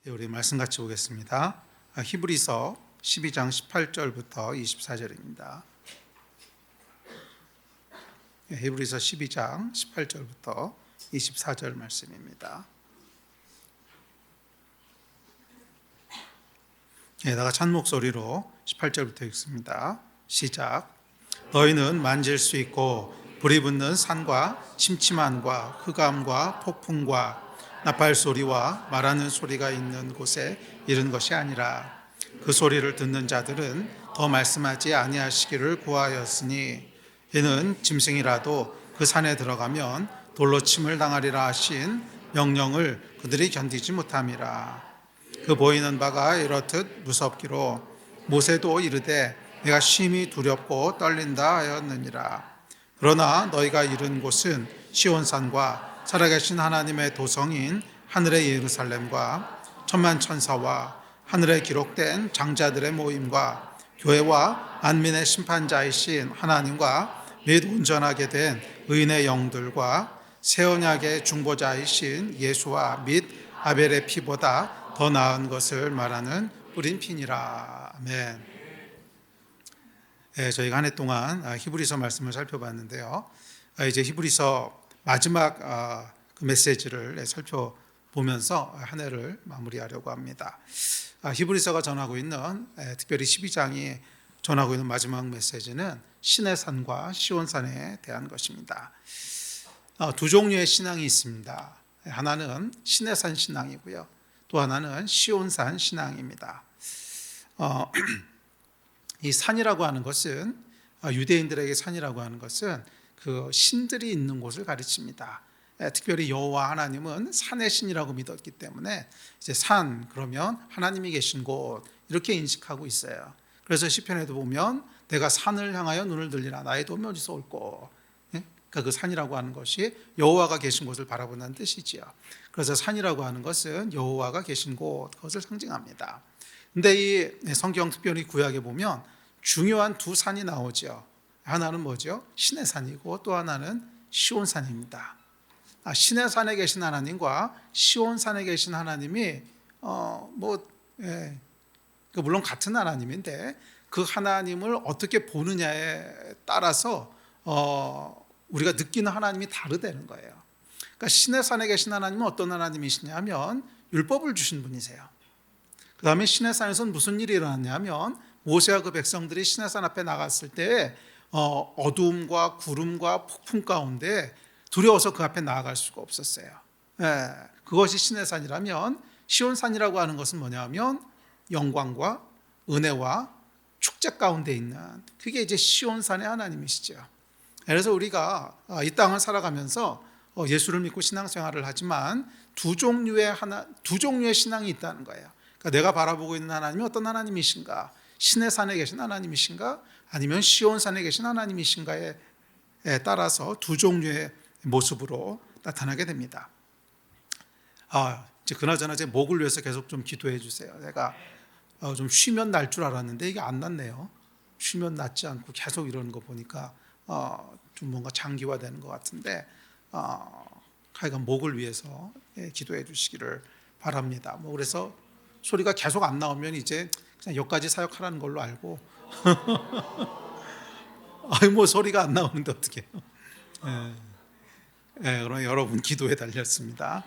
우리 말씀 같이 보겠습니다. 히브리서 12장 18절부터 24절입니다. 히브리서 12장 18절부터 24절 말씀입니다. 다 같이 한 목소리로 18절부터 읽습니다. 시작. 너희는 만질 수 있고 불이 붙는 산과 침침함과 흑암과 폭풍과 나팔 소리와 말하는 소리가 있는 곳에 이른 것이 아니라 그 소리를 듣는 자들은 더 말씀하지 아니하시기를 구하였으니 이는 짐승이라도 그 산에 들어가면 돌로 침을 당하리라 하신 명령을 그들이 견디지 못함이라. 그 보이는 바가 이렇듯 무섭기로 모세도 이르되 내가 심히 두렵고 떨린다 하였느니라. 그러나 너희가 이른 곳은 시온산과 살아계신 하나님의 도성인 하늘의 예루살렘과 천만 천사와 하늘에 기록된 장자들의 모임과 교회와 만민의 심판자이신 하나님과 및 온전하게 된 의인의 영들과 새 언약의 중보자이신 예수와 및 아벨의 피보다 더 나은 것을 말하는 뿌린 피니라. 아멘. 저희가 한 해 동안 히브리서 말씀을 살펴봤는데요. 이제 히브리서 마지막 그 메시지를 살펴보면서 한 해를 마무리하려고 합니다. 히브리서가 전하고 있는, 특별히 12장이 전하고 있는 마지막 메시지는 신의 산과 시온산에 대한 것입니다. 두 종류의 신앙이 있습니다. 하나는 신의 산 신앙이고요, 또 하나는 시온산 신앙입니다. 이 산이라고 하는 것은, 유대인들에게 산이라고 하는 것은 그 신들이 있는 곳을 가르칩니다. 특별히 여호와 하나님은 산의 신이라고 믿었기 때문에 이제 산 그러면 하나님이 계신 곳 이렇게 인식하고 있어요. 그래서 시편에도 보면 내가 산을 향하여 눈을 들리라 나의 도움이 어디서 올꼬. 그러니까 그 산이라고 하는 것이 여호와가 계신 곳을 바라보는 뜻이지요. 그래서 산이라고 하는 것은 여호와가 계신 곳, 그것을 상징합니다. 근데 이 성경 특별히 구약에 보면 중요한 두 산이 나오죠. 하나는 뭐죠? 신의 산이고 또 하나는 시온산입니다. 신의 산에 계신 하나님과 시온산에 계신 하나님이 물론 같은 하나님인데 그 하나님을 어떻게 보느냐에 따라서 우리가 느끼는 하나님이 다르다는 거예요. 그러니까 신의 산에 계신 하나님은 어떤 하나님이시냐면 율법을 주신 분이세요. 그 다음에 신의 산에서는 무슨 일이 일어났냐면 모세와 그 백성들이 신의 산 앞에 나갔을 때 어두움과 구름과 폭풍 가운데 두려워서 그 앞에 나아갈 수가 없었어요. 그것이 신의 산이라면 시온산이라고 하는 것은 뭐냐면 영광과 은혜와 축제 가운데 있는, 그게 이제 시온산의 하나님이시죠. 그래서 우리가 이 땅을 살아가면서 예수를 믿고 신앙생활을 하지만 두 종류의 신앙이 있다는 거예요. 그러니까 내가 바라보고 있는 하나님이 어떤 하나님이신가? 신의 산에 계신 하나님이신가? 아니면 시온산에 계신 하나님이신가에 따라서 두 종류의 모습으로 나타나게 됩니다. 이제 그나저나 제 목을 위해서 계속 좀 기도해 주세요. 제가 좀 쉬면 날 줄 알았는데 이게 안 낫네요. 쉬면 낫지 않고 계속 이러는 거 보니까 좀 뭔가 장기화되는 것 같은데 하여간 목을 위해서 기도해 주시기를 바랍니다. 그래서 소리가 계속 안 나오면 이제 그냥 여기까지 사역하라는 걸로 알고 소리가 안 나오는데 어떻게 해요? 그럼 여러분 기도에 달렸습니다.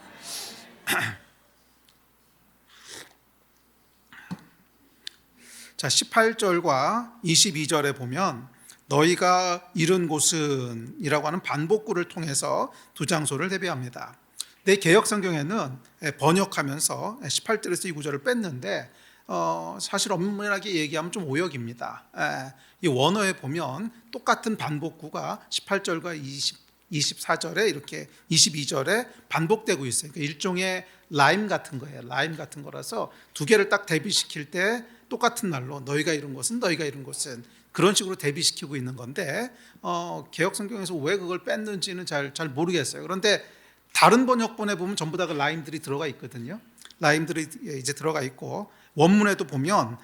자, 18절과 22절에 보면 너희가 이른 곳은 이라고 하는 반복구를 통해서 두 장소를 대비합니다. 내 개역 성경에는 번역하면서 18절에서 이 구절을 뺐는데 사실 엄밀하게 얘기하면 좀 오역입니다. 이 원어에 보면 똑같은 반복구가 18절과 24절에 이렇게 22절에 반복되고 있어요. 그러니까 일종의 라임 같은 거예요. 라임 같은 거라서 두 개를 딱 대비시킬 때 똑같은 말로 너희가 이룬 것은 너희가 이룬 것은 그런 식으로 대비시키고 있는 건데 개역 성경에서 왜 그걸 뺐는지는 잘 모르겠어요. 그런데 다른 번역본에 보면 전부 다 그 라임들이 들어가 있거든요. 라임들이 이제 들어가 있고 원문에도 보면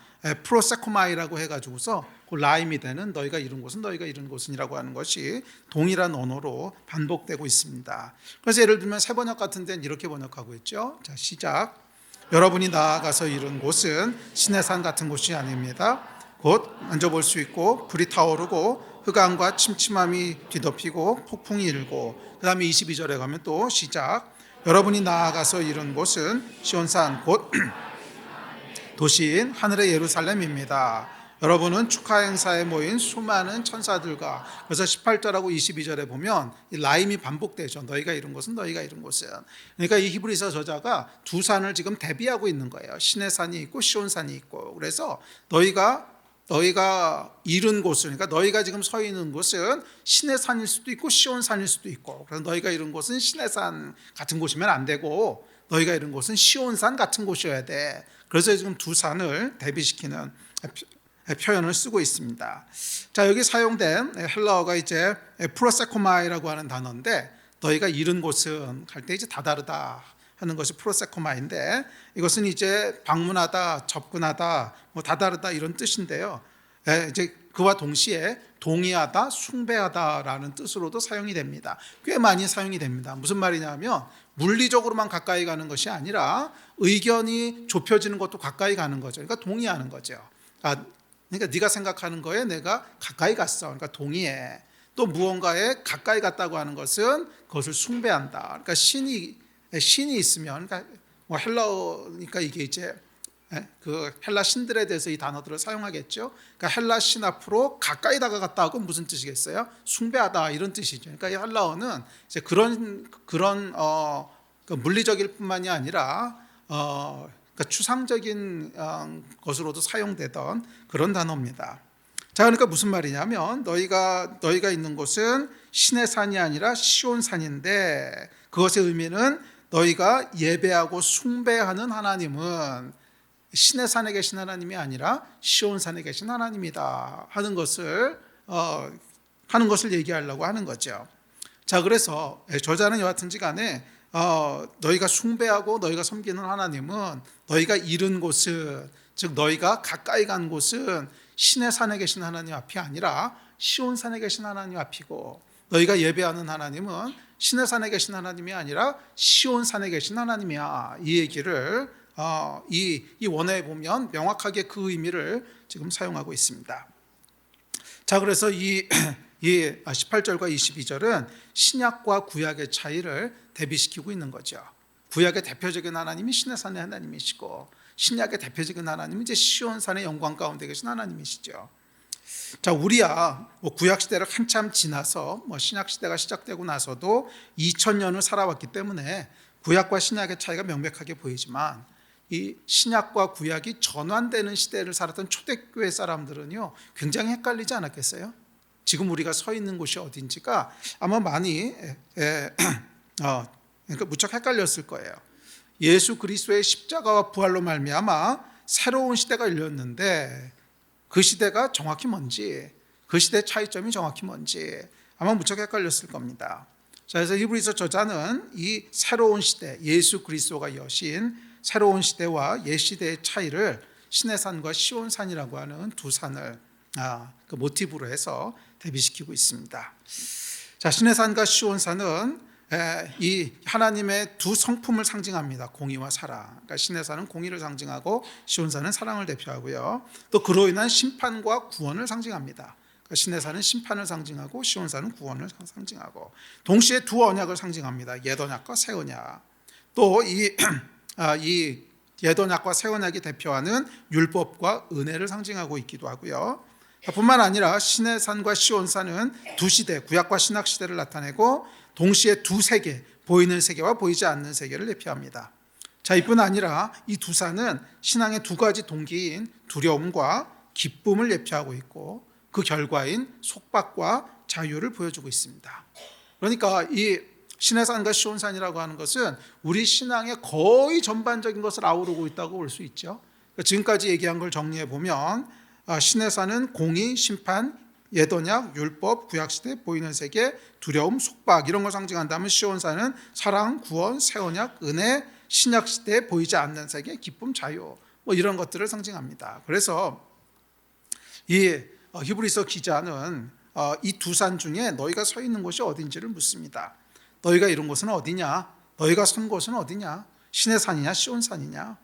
프로세코마이라고 해가지고서 그 라임이 되는 너희가 이룬 곳은 너희가 이룬 곳은이라고 하는 것이 동일한 언어로 반복되고 있습니다. 그래서 예를 들면 새 번역 같은 데는 이렇게 번역하고 있죠. 자, 시작. 여러분이 나아가서 이룬 곳은 시내산 같은 곳이 아닙니다. 곧 만져볼 수 있고 불이 타오르고 흑암과 침침함이 뒤덮이고 폭풍이 일고, 그 다음에 22절에 가면 또 시작. 여러분이 나아가서 이룬 곳은 시온산 곧 도시인 하늘의 예루살렘입니다. 여러분은 축하 행사에 모인 수많은 천사들과, 그래서 18절하고 22절에 보면 이 라임이 반복되죠. 너희가 이룬 곳은, 너희가 이룬 곳은. 그러니까 이 히브리서 저자가 두 산을 지금 대비하고 있는 거예요. 시내 산이 있고 시온산이 있고. 그래서 너희가 이룬 곳은, 그러니까 너희가 지금 서 있는 곳은 시내 산일 수도 있고 시온산일 수도 있고, 그래서 너희가 이룬 곳은 시내 산 같은 곳이면 안 되고 너희가 이룬 곳은 시온산 같은 곳이어야 돼. 그래서 지금 두 산을 대비시키는 표현을 쓰고 있습니다. 자, 여기 사용된 헬라어가 이제 프로세코마이라고 하는 단어인데, 너희가 이룬 곳은 할 때 이제 다다르다 하는 것이 프로세코마인데, 이것은 이제 방문하다, 접근하다, 뭐 다다르다 이런 뜻인데요. 이제 그와 동시에 동의하다, 숭배하다라는 뜻으로도 사용이 됩니다. 꽤 많이 사용이 됩니다. 무슨 말이냐면 물리적으로만 가까이 가는 것이 아니라 의견이 좁혀지는 것도 가까이 가는 거죠. 그러니까 동의하는 거죠. 그러니까 네가 생각하는 거에 내가 가까이 갔어. 그러니까 동의해. 또 무언가에 가까이 갔다고 하는 것은 그것을 숭배한다. 그러니까 신이 있으면, 그러니까 뭐 헬라어니까 이게 이제 그 헬라 신들에 대해서 이 단어들을 사용하겠죠. 그러니까 헬라 신 앞으로 가까이 다가갔다고 무슨 뜻이겠어요? 숭배하다 이런 뜻이죠. 그러니까 이 헬라어는 이제 그런 그 물리적일 뿐만이 아니라 그러니까 추상적인 것으로도 사용되던 그런 단어입니다. 자, 그러니까 무슨 말이냐면 너희가 있는 곳은 신의 산이 아니라 시온산인데, 그것의 의미는 너희가 예배하고 숭배하는 하나님은 신의 산에 계신 하나님이 아니라 시온산에 계신 하나님이다 하는 것을 얘기하려고 하는 거죠. 자, 그래서 저자는 여하튼지 간에 너희가 숭배하고 너희가 섬기는 하나님은 너희가 이룬 곳은, 즉 너희가 가까이 간 곳은 신의 산에 계신 하나님 앞이 아니라 시온산에 계신 하나님 앞이고, 너희가 예배하는 하나님은 신의 산에 계신 하나님이 아니라 시온산에 계신 하나님이야. 이 얘기를 이 원어에 보면 명확하게 그 의미를 지금 사용하고 있습니다. 자, 그래서 이 18절과 22절은 신약과 구약의 차이를 대비시키고 있는 거죠. 구약의 대표적인 하나님이 신의 산의 하나님이시고, 신약의 대표적인 하나님은 이제 시온산의 영광 가운데 계신 하나님이시죠. 자, 우리야 뭐 구약 시대를 한참 지나서 뭐 신약 시대가 시작되고 나서도 2000년을 살아왔기 때문에 구약과 신약의 차이가 명백하게 보이지만, 이 신약과 구약이 전환되는 시대를 살았던 초대교회 사람들은요 굉장히 헷갈리지 않았겠어요? 지금 우리가 서 있는 곳이 어딘지가 아마 많이 그러니까 무척 헷갈렸을 거예요. 예수 그리스도의 십자가와 부활로 말미암아 새로운 시대가 열렸는데, 그 시대가 정확히 뭔지, 그 시대의 차이점이 정확히 뭔지 아마 무척 헷갈렸을 겁니다. 자, 그래서 히브리서 저자는 이 새로운 시대, 예수 그리스도가 여신 새로운 시대와 옛 시대의 차이를 신의 산과 시온산이라고 하는 두 산을 그 모티브로 해서 대비시키고 있습니다. 자, 신의 산과 시온산은 이 하나님의 두 성품을 상징합니다. 공의와 사랑. 그러니까 신의 산은 공의를 상징하고 시온산은 사랑을 대표하고요. 또 그로 인한 심판과 구원을 상징합니다. 그러니까 신의 산은 심판을 상징하고 시온산은 구원을 상징하고, 동시에 두 언약을 상징합니다. 옛 언약과 새 언약. 또 이 옛 언약과 새 언약이 대표하는 율법과 은혜를 상징하고 있기도 하고요. 뿐만 아니라 신의 산과 시온산은 두 시대, 구약과 신약 시대를 나타내고, 동시에 두 세계, 보이는 세계와 보이지 않는 세계를 대표합니다. 자, 이뿐 아니라 이 두 산은 신앙의 두 가지 동기인 두려움과 기쁨을 예표하고 있고, 그 결과인 속박과 자유를 보여주고 있습니다. 그러니까 이 신의 산과 시온산이라고 하는 것은 우리 신앙의 거의 전반적인 것을 아우르고 있다고 볼 수 있죠. 지금까지 얘기한 걸 정리해 보면, 신의 산은 공의, 심판, 옛 언약, 율법, 구약시대, 보이는 세계, 두려움, 속박 이런 걸 상징한다면, 시온산은 사랑, 구원, 새 언약, 은혜, 신약시대에 보이지 않는 세계, 기쁨, 자유 뭐 이런 것들을 상징합니다. 그래서 이 히브리서 기자는 이 두 산 중에 너희가 서 있는 곳이 어딘지를 묻습니다. 너희가 이룬 곳은 어디냐? 너희가 선 곳은 어디냐? 신의 산이냐 시온산이냐?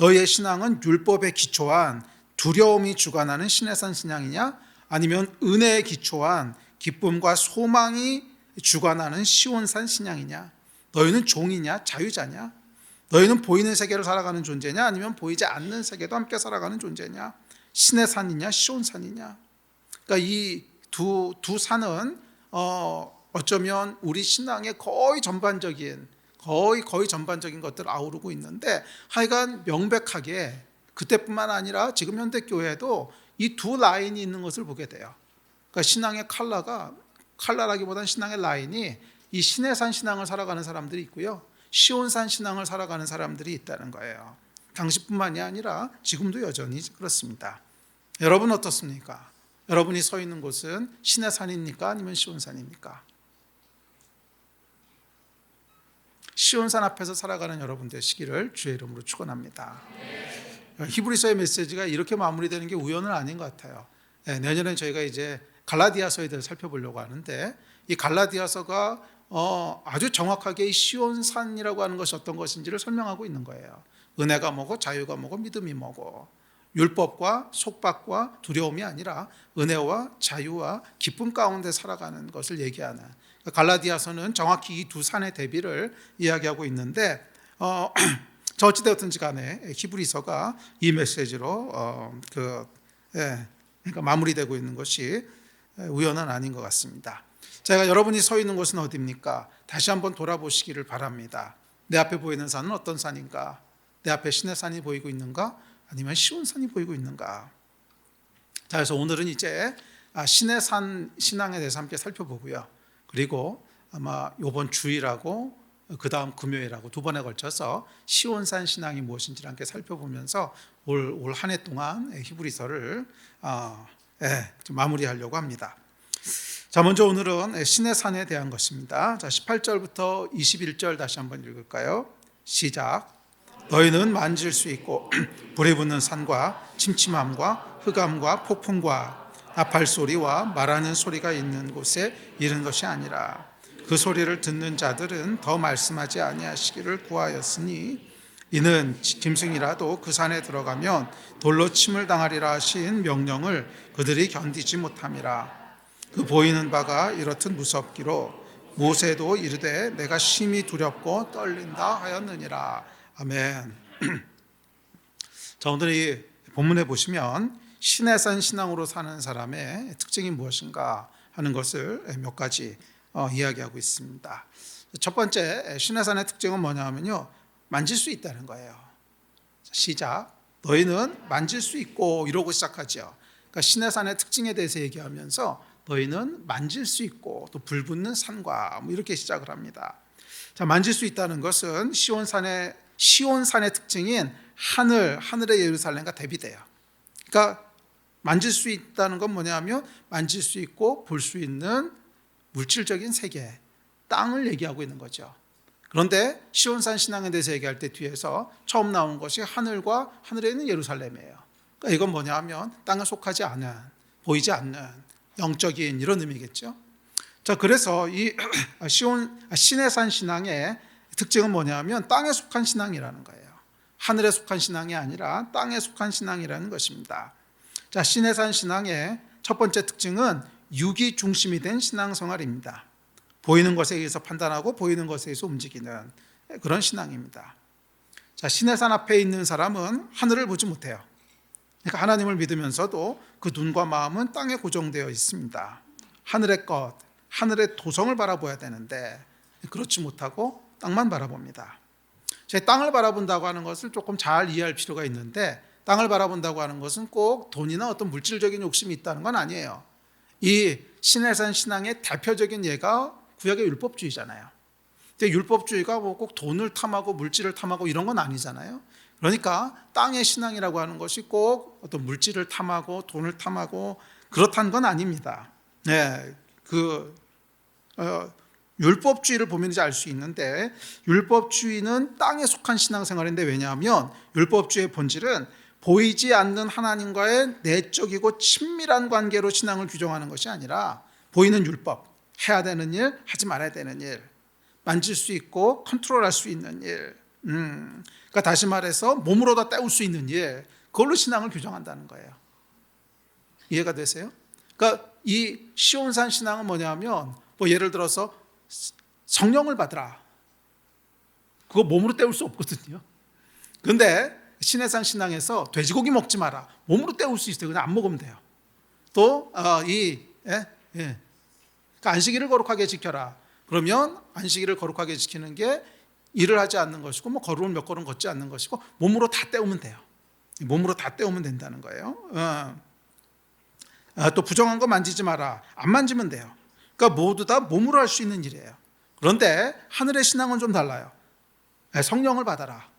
너희의 신앙은 율법에 기초한 두려움이 주관하는 신의 신앙이냐, 아니면 은혜에 기초한 기쁨과 소망이 주관하는 시온산 신앙이냐? 너희는 종이냐, 자유자냐? 너희는 보이는 세계를 살아가는 존재냐, 아니면 보이지 않는 세계도 함께 살아가는 존재냐? 신의 산이냐, 시온산이냐? 그러니까 이 두 산은 어쩌면 우리 신앙의 거의 전반적인 것들을 아우르고 있는데, 하여간 명백하게 그때뿐만 아니라 지금 현대교회도 이 두 라인이 있는 것을 보게 돼요. 그러니까 신앙의 칼라라기보다는 신앙의 라인이 이 시내산 신앙을 살아가는 사람들이 있고요, 시온산 신앙을 살아가는 사람들이 있다는 거예요. 당시뿐만이 아니라 지금도 여전히 그렇습니다. 여러분 어떻습니까? 여러분이 서 있는 곳은 시내산입니까, 아니면 시온산입니까? 시온산 앞에서 살아가는 여러분 되시기를 주의 이름으로 축원합니다. 히브리서의 메시지가 이렇게 마무리되는 게 우연은 아닌 것 같아요. 내년에 저희가 이제 갈라디아서에 대해서 살펴보려고 하는데, 이 갈라디아서가 아주 정확하게 이 시온산이라고 하는 것이 어떤 것인지를 설명하고 있는 거예요. 은혜가 뭐고 자유가 뭐고 믿음이 뭐고, 율법과 속박과 두려움이 아니라 은혜와 자유와 기쁨 가운데 살아가는 것을 얘기하는, 갈라디아서는 정확히 이 두 산의 대비를 이야기하고 있는데, 저 어찌되었든지 간에 히브리서가 이 메시지로 그러니까 마무리되고 있는 것이 우연은 아닌 것 같습니다. 제가 여러분이 서 있는 곳은 어디입니까? 다시 한번 돌아보시기를 바랍니다. 내 앞에 보이는 산은 어떤 산인가? 내 앞에 신의 산이 보이고 있는가? 아니면 시온산이 보이고 있는가? 자, 그래서 오늘은 이제 신의 산 신앙에 대해서 함께 살펴보고요, 그리고 아마 이번 주일하고 그 다음 금요일하고 두 번에 걸쳐서 시온산 신앙이 무엇인지를 함께 살펴보면서 올 한 해 동안 히브리서를 좀 마무리하려고 합니다. 자, 먼저 오늘은 신의 산에 대한 것입니다. 자, 18절부터 21절 다시 한번 읽을까요? 시작. 너희는 만질 수 있고 불이 붙는 산과 침침함과 흑암과 폭풍과 나팔 소리와 말하는 소리가 있는 곳에 이른 것이 아니라, 그 소리를 듣는 자들은 더 말씀하지 아니하시기를 구하였으니, 이는 짐승이라도 그 산에 들어가면 돌로 침을 당하리라 하신 명령을 그들이 견디지 못함이라. 그 보이는 바가 이렇듯 무섭기로 모세도 이르되 내가 심히 두렵고 떨린다 하였느니라. 아멘. 자, 오늘 이 본문에 보시면 신의 산 신앙으로 사는 사람의 특징이 무엇인가 하는 것을 몇 가지 이야기하고 있습니다. 첫 번째 신의 산의 특징은 뭐냐 하면요, 만질 수 있다는 거예요. 시작. 너희는 만질 수 있고, 이러고 시작하죠. 그러니까 신의 산의 특징에 대해서 얘기하면서 너희는 만질 수 있고, 또 불붙는 산과 이렇게 시작을 합니다. 자, 만질 수 있다는 것은 시온산의 특징인 하늘의 예루살렘과 대비돼요. 그러니까 만질 수 있다는 건 뭐냐면 만질 수 있고 볼 수 있는 물질적인 세계, 땅을 얘기하고 있는 거죠. 그런데 시온산 신앙에 대해서 얘기할 때 뒤에서 처음 나온 것이 하늘과 하늘에 있는 예루살렘이에요. 그러니까 이건 뭐냐면 땅에 속하지 않은, 보이지 않는 영적인 이런 의미겠죠. 자, 그래서 이 신의 산 신앙의 특징은 뭐냐면 땅에 속한 신앙이라는 거예요. 하늘에 속한 신앙이 아니라 땅에 속한 신앙이라는 것입니다. 자, 신의 산 신앙의 첫 번째 특징은 육이 중심이 된 신앙생활입니다. 보이는 것에 의해서 판단하고 보이는 것에 의해서 움직이는 그런 신앙입니다. 자, 신의 산 앞에 있는 사람은 하늘을 보지 못해요. 그러니까 하나님을 믿으면서도 그 눈과 마음은 땅에 고정되어 있습니다. 하늘의 것, 하늘의 도성을 바라봐야 되는데 그렇지 못하고 땅만 바라봅니다. 제 땅을 바라본다고 하는 것을 조금 잘 이해할 필요가 있는데, 땅을 바라본다고 하는 것은 꼭 돈이나 어떤 물질적인 욕심이 있다는 건 아니에요. 이 신의 산 신앙의 대표적인 예가 구약의 율법주의잖아요. 근데 율법주의가 뭐 꼭 돈을 탐하고 물질을 탐하고 이런 건 아니잖아요. 그러니까 땅의 신앙이라고 하는 것이 꼭 어떤 물질을 탐하고 돈을 탐하고 그렇다는 건 아닙니다. 율법주의를 보면 이제 알 수 있는데, 율법주의는 땅에 속한 신앙생활인데, 왜냐하면 율법주의의 본질은 보이지 않는 하나님과의 내적이고 친밀한 관계로 신앙을 규정하는 것이 아니라, 보이는 율법, 해야 되는 일, 하지 말아야 되는 일, 만질 수 있고 컨트롤할 수 있는 일, 그러니까 다시 말해서 몸으로 다 때울 수 있는 일, 그걸로 신앙을 규정한다는 거예요. 이해가 되세요? 그러니까 이 시온산 신앙은 뭐냐면, 뭐 예를 들어서 성령을 받으라, 그거 몸으로 때울 수 없거든요. 그런데 시내산 신앙에서 돼지고기 먹지 마라, 몸으로 때울 수 있어요. 그냥 안 먹으면 돼요. 또 그러니까 안식일을 거룩하게 지켜라. 그러면 안식일을 거룩하게 지키는 게 일을 하지 않는 것이고, 뭐 걸음을 몇 걸음 걷지 않는 것이고, 몸으로 다 때우면 돼요. 몸으로 다 때우면 된다는 거예요. 또 부정한 거 만지지 마라, 안 만지면 돼요. 그러니까 모두 다 몸으로 할 수 있는 일이에요. 그런데 하늘의 신앙은 좀 달라요. 성령을 받아라,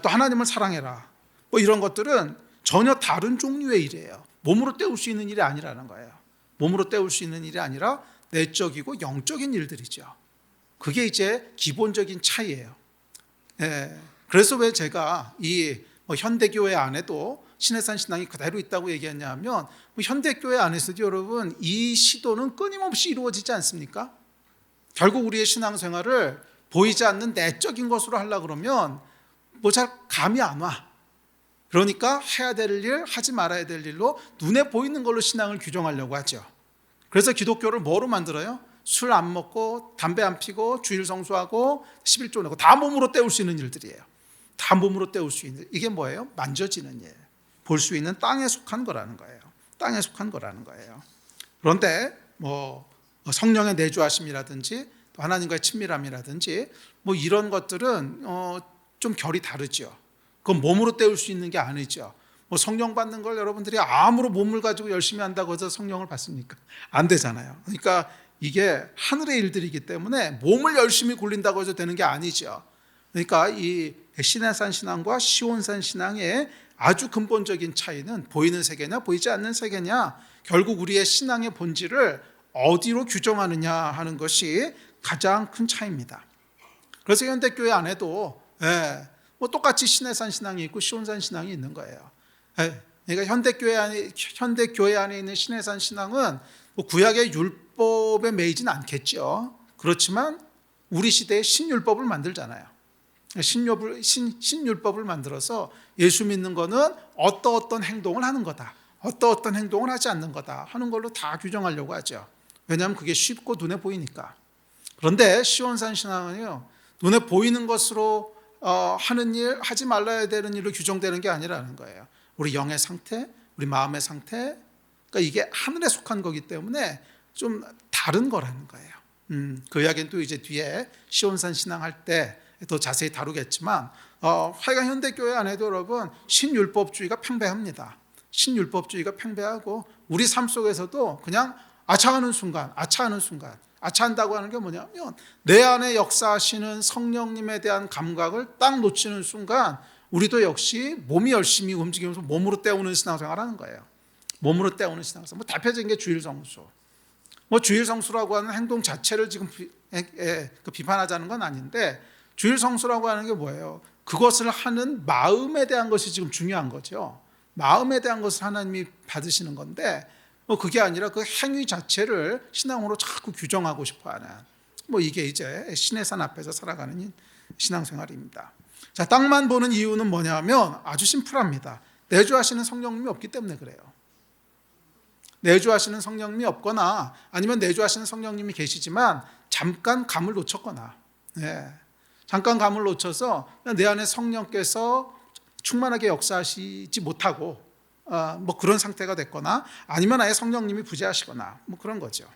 또 하나님을 사랑해라, 뭐 이런 것들은 전혀 다른 종류의 일이에요. 몸으로 때울 수 있는 일이 아니라는 거예요. 몸으로 때울 수 있는 일이 아니라 내적이고 영적인 일들이죠. 그게 이제 기본적인 차이예요. 그래서 왜 제가 이 현대교회 안에도 시내산 신앙이 그대로 있다고 얘기했냐면, 현대교회 안에서도 여러분 이 시도는 끊임없이 이루어지지 않습니까? 결국 우리의 신앙생활을 보이지 않는 내적인 것으로 하려고 그러면 뭐 잘 감이 안 와. 그러니까 해야 될 일, 하지 말아야 될 일로 눈에 보이는 걸로 신앙을 규정하려고 하죠. 그래서 기독교를 뭐로 만들어요? 술 안 먹고, 담배 안 피고, 주일 성수하고, 11조 내고, 다 몸으로 때울 수 있는 일들이에요. 다 몸으로 때울 수 있는, 이게 뭐예요? 만져지는 일, 볼 수 있는 땅에 속한 거라는 거예요. 땅에 속한 거라는 거예요. 그런데 뭐 성령의 내주하심이라든지, 또 하나님과의 친밀함이라든지, 뭐 이런 것들은 좀 결이 다르죠. 그건 몸으로 때울 수 있는 게 아니죠. 뭐 성령 받는 걸 여러분들이 아무로 몸을 가지고 열심히 한다고 해서 성령을 받습니까? 안 되잖아요. 그러니까 이게 하늘의 일들이기 때문에 몸을 열심히 굴린다고 해서 되는 게 아니죠. 그러니까 이 시내산 신앙과 시온산 신앙의 아주 근본적인 차이는 보이는 세계냐 보이지 않는 세계냐, 결국 우리의 신앙의 본질을 어디로 규정하느냐 하는 것이 가장 큰 차이입니다. 그래서 현대교회 안에도 뭐 똑같이 시내산 신앙이 있고 시온산 신앙이 있는 거예요. 그러니까 현대교회 안에 있는 시내산 신앙은 뭐 구약의 율법에 매이진 않겠죠. 그렇지만 우리 시대에 신율법을 만들잖아요. 신율법을 만들어서 예수 믿는 거는 어떤 행동을 하는 거다, 어떤 행동을 하지 않는 거다 하는 걸로 다 규정하려고 하죠. 왜냐하면 그게 쉽고 눈에 보이니까. 그런데 시온산 신앙은요, 눈에 보이는 것으로 하는 일, 하지 말아야 되는 일로 규정되는 게 아니라는 거예요. 우리 영의 상태, 우리 마음의 상태, 그러니까 이게 하늘에 속한 거기 때문에 좀 다른 거라는 거예요. 그 이야기는 또 이제 뒤에 시온산 신앙할 때 더 자세히 다루겠지만, 하여간 현대교회 안에도 여러분 신율법주의가 팽배합니다. 신율법주의가 팽배하고 우리 삶 속에서도 그냥 아차하는 순간, 아차한다고 하는 게 뭐냐면, 내 안에 역사하시는 성령님에 대한 감각을 딱 놓치는 순간 우리도 역시 몸이 열심히 움직이면서 몸으로 때우는 신앙생활을 하는 거예요. 몸으로 때우는 신앙생활. 뭐 대표적인 게 주일성수. 뭐 주일성수라고 하는 행동 자체를 지금 비판하자는 건 아닌데, 주일성수라고 하는 게 뭐예요? 그것을 하는 마음에 대한 것이 지금 중요한 거죠. 마음에 대한 것을 하나님이 받으시는 건데, 뭐 그게 아니라 그 행위 자체를 신앙으로 자꾸 규정하고 싶어하는, 뭐 이게 이제 시내산 앞에서 살아가는 신앙생활입니다. 자, 땅만 보는 이유는 뭐냐면 아주 심플합니다. 내주하시는 성령님이 없기 때문에 그래요. 내주하시는 성령님이 없거나, 아니면 내주하시는 성령님이 계시지만 잠깐 감을 놓쳤거나, 잠깐 감을 놓쳐서 내 안에 성령께서 충만하게 역사하시지 못하고 뭐 그런 상태가 됐거나, 아니면 아예 성령님이 부재하시거나, 뭐 그런 거죠.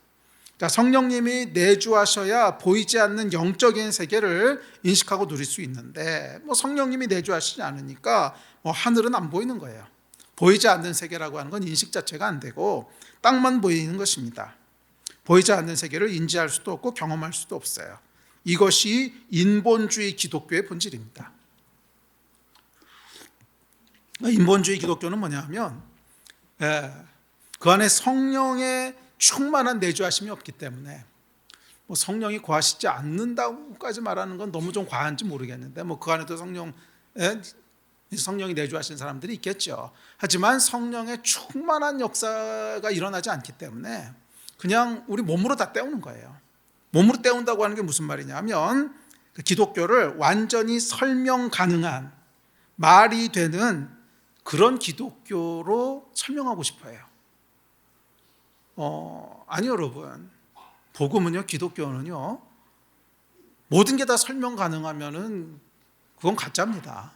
그러니까 성령님이 내주하셔야 보이지 않는 영적인 세계를 인식하고 누릴 수 있는데, 뭐 성령님이 내주하시지 않으니까 뭐 하늘은 안 보이는 거예요. 보이지 않는 세계라고 하는 건 인식 자체가 안 되고 땅만 보이는 것입니다. 보이지 않는 세계를 인지할 수도 없고 경험할 수도 없어요. 이것이 인본주의 기독교의 본질입니다. 인본주의 기독교는 뭐냐면, 그 안에 성령의 충만한 내주하심이 없기 때문에, 뭐 성령이 거하시지 않는다고까지 말하는 건 너무 좀 과한지 모르겠는데, 뭐 그 안에도 성령이 내주하시는 사람들이 있겠죠. 하지만 성령의 충만한 역사가 일어나지 않기 때문에 그냥 우리 몸으로 다 때우는 거예요. 몸으로 때운다고 하는 게 무슨 말이냐면, 기독교를 완전히 설명 가능한, 말이 되는 그런 기독교로 설명하고 싶어요. 아니 여러분, 복음은요, 기독교는요, 모든 게 다 설명 가능하면은 그건 가짜입니다.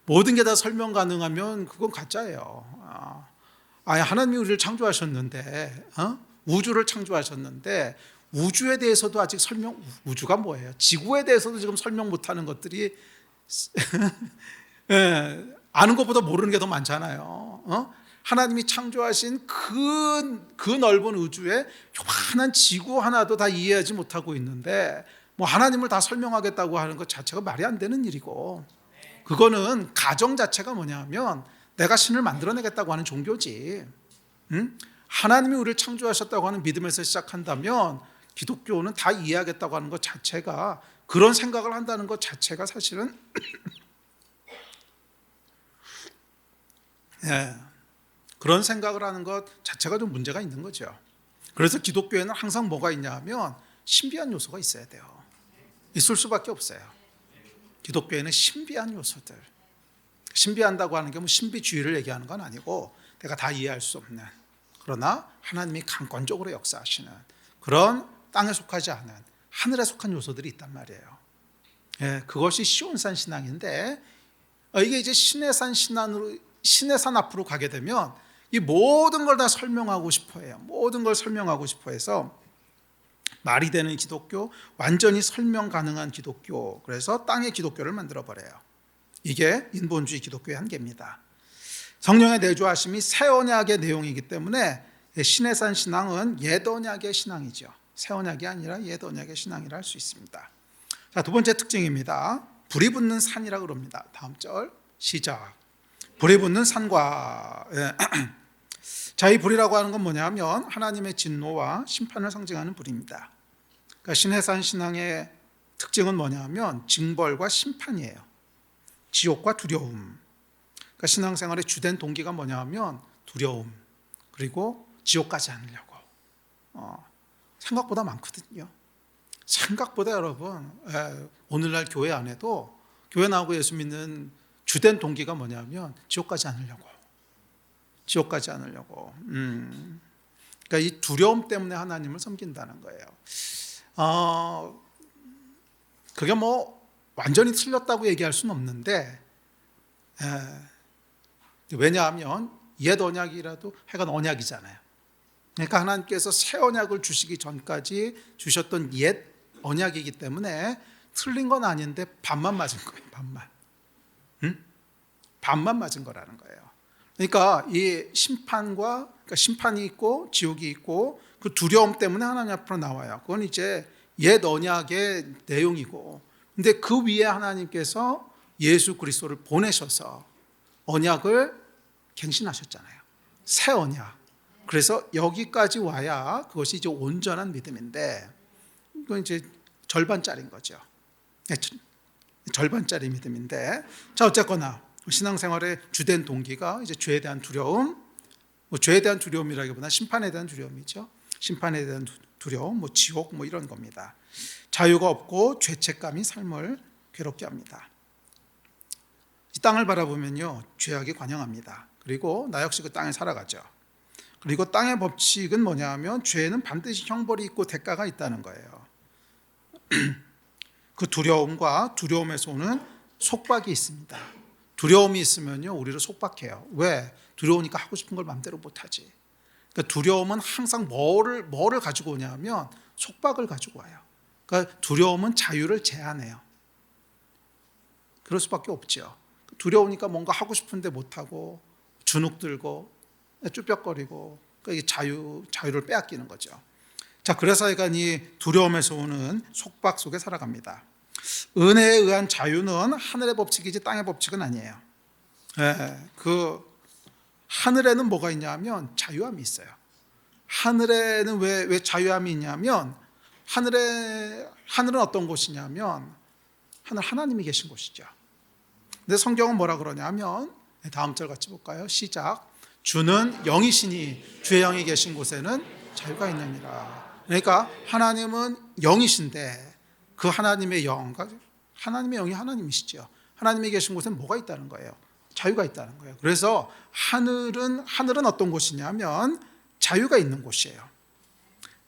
모든 게 다 설명 가능하면 그건 가짜예요. 하나님이 우리를 창조하셨는데, 우주를 창조하셨는데 우주에 대해서도 아직 우주가 뭐예요? 지구에 대해서도 지금 설명 못하는 것들이 아는 것보다 모르는 게 더 많잖아요. 하나님이 창조하신 그 넓은 우주에 요만한 지구 하나도 다 이해하지 못하고 있는데 뭐 하나님을 다 설명하겠다고 하는 것 자체가 말이 안 되는 일이고, 그거는 가정 자체가 뭐냐면 내가 신을 만들어내겠다고 하는 종교지. 하나님이 우리를 창조하셨다고 하는 믿음에서 시작한다면 기독교는 다 이해하겠다고 하는 것 자체가, 그런 생각을 한다는 것 자체가 사실은 그런 생각을 하는 것 자체가 좀 문제가 있는 거죠. 그래서 기독교에는 항상 뭐가 있냐 하면 신비한 요소가 있어야 돼요. 있을 수밖에 없어요. 기독교에는 신비한 요소들, 신비한다고 하는 게 뭐 신비주의를 얘기하는 건 아니고 내가 다 이해할 수 없는, 그러나 하나님이 강권적으로 역사하시는 그런 땅에 속하지 않은 하늘에 속한 요소들이 있단 말이에요. 그것이 시온산 신앙인데, 이게 이제 시내산 신앙으로, 시내산 앞으로 가게 되면 이 모든 걸 다 설명하고 싶어 해요. 모든 걸 설명하고 싶어 해서 말이 되는 기독교, 완전히 설명 가능한 기독교, 그래서 땅의 기독교를 만들어 버려요. 이게 인본주의 기독교의 한계입니다. 성령의 내주하심이 새 언약의 내용이기 때문에 시내산 신앙은 옛 언약의 신앙이죠. 새 언약이 아니라 옛 언약의 신앙이라 할 수 있습니다. 자, 두 번째 특징입니다. 불이 붙는 산이라고 그럽니다. 다음 절 시작. 불이 붙는 산과 자, 이 불이라고 하는 건 뭐냐면 하나님의 진노와 심판을 상징하는 불입니다. 그러니까 시내산 신앙의 특징은 뭐냐면 징벌과 심판이에요. 지옥과 두려움. 그러니까 신앙생활의 주된 동기가 뭐냐면 두려움, 그리고 지옥 가지 않으려고. 생각보다 많거든요. 생각보다 여러분, 오늘날 교회 안에도 교회 나오고 예수 믿는 주된 동기가 뭐냐면 지옥 가지 않으려고. 지옥 가지 않으려고. 그러니까 이 두려움 때문에 하나님을 섬긴다는 거예요. 그게 뭐 완전히 틀렸다고 얘기할 수는 없는데, 왜냐하면 옛 언약이라도 하여간 언약이잖아요. 그러니까 하나님께서 새 언약을 주시기 전까지 주셨던 옛 언약이기 때문에 틀린 건 아닌데 반만 맞은 거예요. 반만. 반만 맞은 거라는 거예요. 그러니까 이 그러니까 심판이 있고 지옥이 있고 그 두려움 때문에 하나님 앞으로 나와요. 그건 이제 옛 언약의 내용이고, 근데 그 위에 하나님께서 예수 그리스도를 보내셔서 언약을 갱신하셨잖아요. 새 언약. 그래서 여기까지 와야 그것이 이제 온전한 믿음인데, 이건 이제 절반짜리인 거죠. 절반짜리 믿음인데, 자, 어쨌거나 신앙생활의 주된 동기가 이제 죄에 대한 두려움, 죄에 대한 두려움이라기보다 심판에 대한 두려움이죠. 심판에 대한 두려움, 지옥 이런 겁니다. 자유가 없고 죄책감이 삶을 괴롭게 합니다. 이 땅을 바라보면요, 죄악이 관영합니다. 그리고 나 역시 그 땅에 살아가죠. 그리고 땅의 법칙은 뭐냐 하면 죄는 반드시 형벌이 있고 대가가 있다는 거예요. 그 두려움과 두려움에서 오는 속박이 있습니다. 두려움이 있으면요, 우리를 속박해요. 왜? 두려우니까 하고 싶은 걸 마음대로 못하지. 그러니까 두려움은 항상 뭐를 가지고 오냐면 속박을 가지고 와요. 그러니까 두려움은 자유를 제한해요. 그럴 수밖에 없죠. 두려우니까 뭔가 하고 싶은데 못하고 주눅들고 쭈뼛거리고, 그러니까 자유를 빼앗기는 거죠. 자, 그래서 이 두려움에서 오는 속박 속에 살아갑니다. 은혜에 의한 자유는 하늘의 법칙이지 땅의 법칙은 아니에요. 그 하늘에는 뭐가 있냐면 자유함이 있어요. 하늘에는 왜 자유함이 있냐면 하늘은 어떤 곳이냐면 하나님이 계신 곳이죠. 근데 성경은 뭐라 그러냐면 다음 절 같이 볼까요? 시작. 주는 영이시니 주의 영이 계신 곳에는 자유가 있느니라. 그러니까 하나님은 영이신데 그 하나님의 영, 하나님의 영이 하나님이시죠. 하나님이 계신 곳에 뭐가 있다는 거예요? 자유가 있다는 거예요. 그래서 하늘은 어떤 곳이냐면 자유가 있는 곳이에요.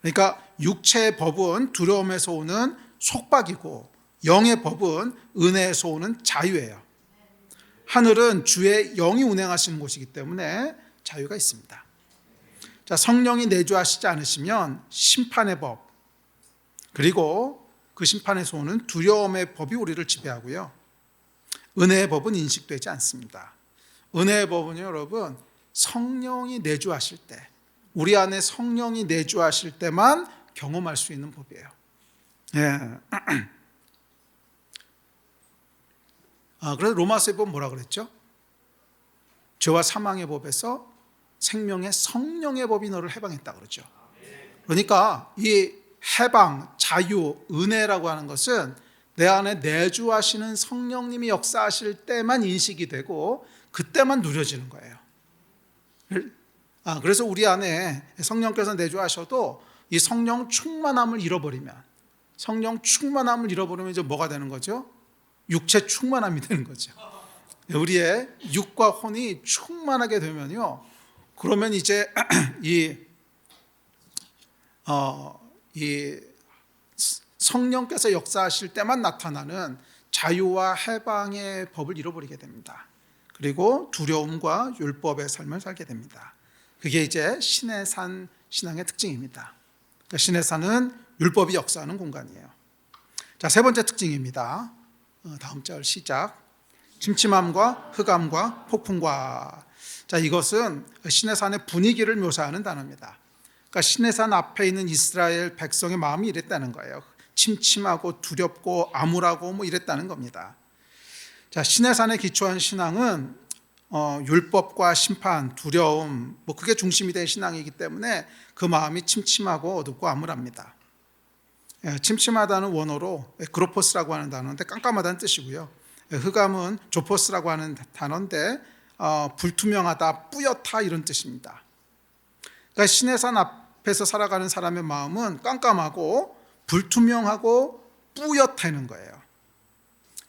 그러니까 육체의 법은 두려움에서 오는 속박이고 영의 법은 은혜에서 오는 자유예요. 하늘은 주의 영이 운행하시는 곳이기 때문에 자유가 있습니다. 자, 성령이 내주하시지 않으시면 심판의 법, 그리고 그 심판에서 오는 두려움의 법이 우리를 지배하고요. 은혜의 법은 인식되지 않습니다. 은혜의 법은요, 여러분, 성령이 내주하실 때, 우리 안에 성령이 내주하실 때만 경험할 수 있는 법이에요. 예. 그래서 로마서의 법 뭐라 그랬죠? 죄와 사망의 법에서 생명의 성령의 법이 너를 해방했다 그러죠. 그러니까 이 해방, 자유, 은혜라고 하는 것은 내 안에 내주하시는 성령님이 역사하실 때만 인식이 되고 그때만 누려지는 거예요. 그래서 우리 안에 성령께서 내주하셔도 이 성령 충만함을 잃어버리면 이제 뭐가 되는 거죠? 육체 충만함이 되는 거죠. 우리의 육과 혼이 충만하게 되면요, 그러면 이제 이 성령께서 역사하실 때만 나타나는 자유와 해방의 법을 잃어버리게 됩니다. 그리고 두려움과 율법의 삶을 살게 됩니다. 그게 이제 신의 산 신앙의 특징입니다. 그러니까 신의 산은 율법이 역사하는 공간이에요. 자, 세 번째 특징입니다. 다음 절 시작. 침침함과 흑암과 폭풍과. 자, 이것은 신의 산의 분위기를 묘사하는 단어입니다. 그러니까 신의 산 앞에 있는 이스라엘 백성의 마음이 이랬다는 거예요. 침침하고 두렵고 암울하고 뭐 이랬다는 겁니다. 자, 신의 산에 기초한 신앙은 율법과 심판, 두려움, 뭐 그게 중심이 된 신앙이기 때문에 그 마음이 침침하고 어둡고 암울합니다. 침침하다는 원어로 그로포스라고 하는 단어인데 깜깜하다는 뜻이고요. 흑암은 조포스라고 하는 단어인데 불투명하다, 뿌옇다 이런 뜻입니다. 그러니까 신의 산 앞에서 살아가는 사람의 마음은 깜깜하고 불투명하고 뿌옇다는 거예요.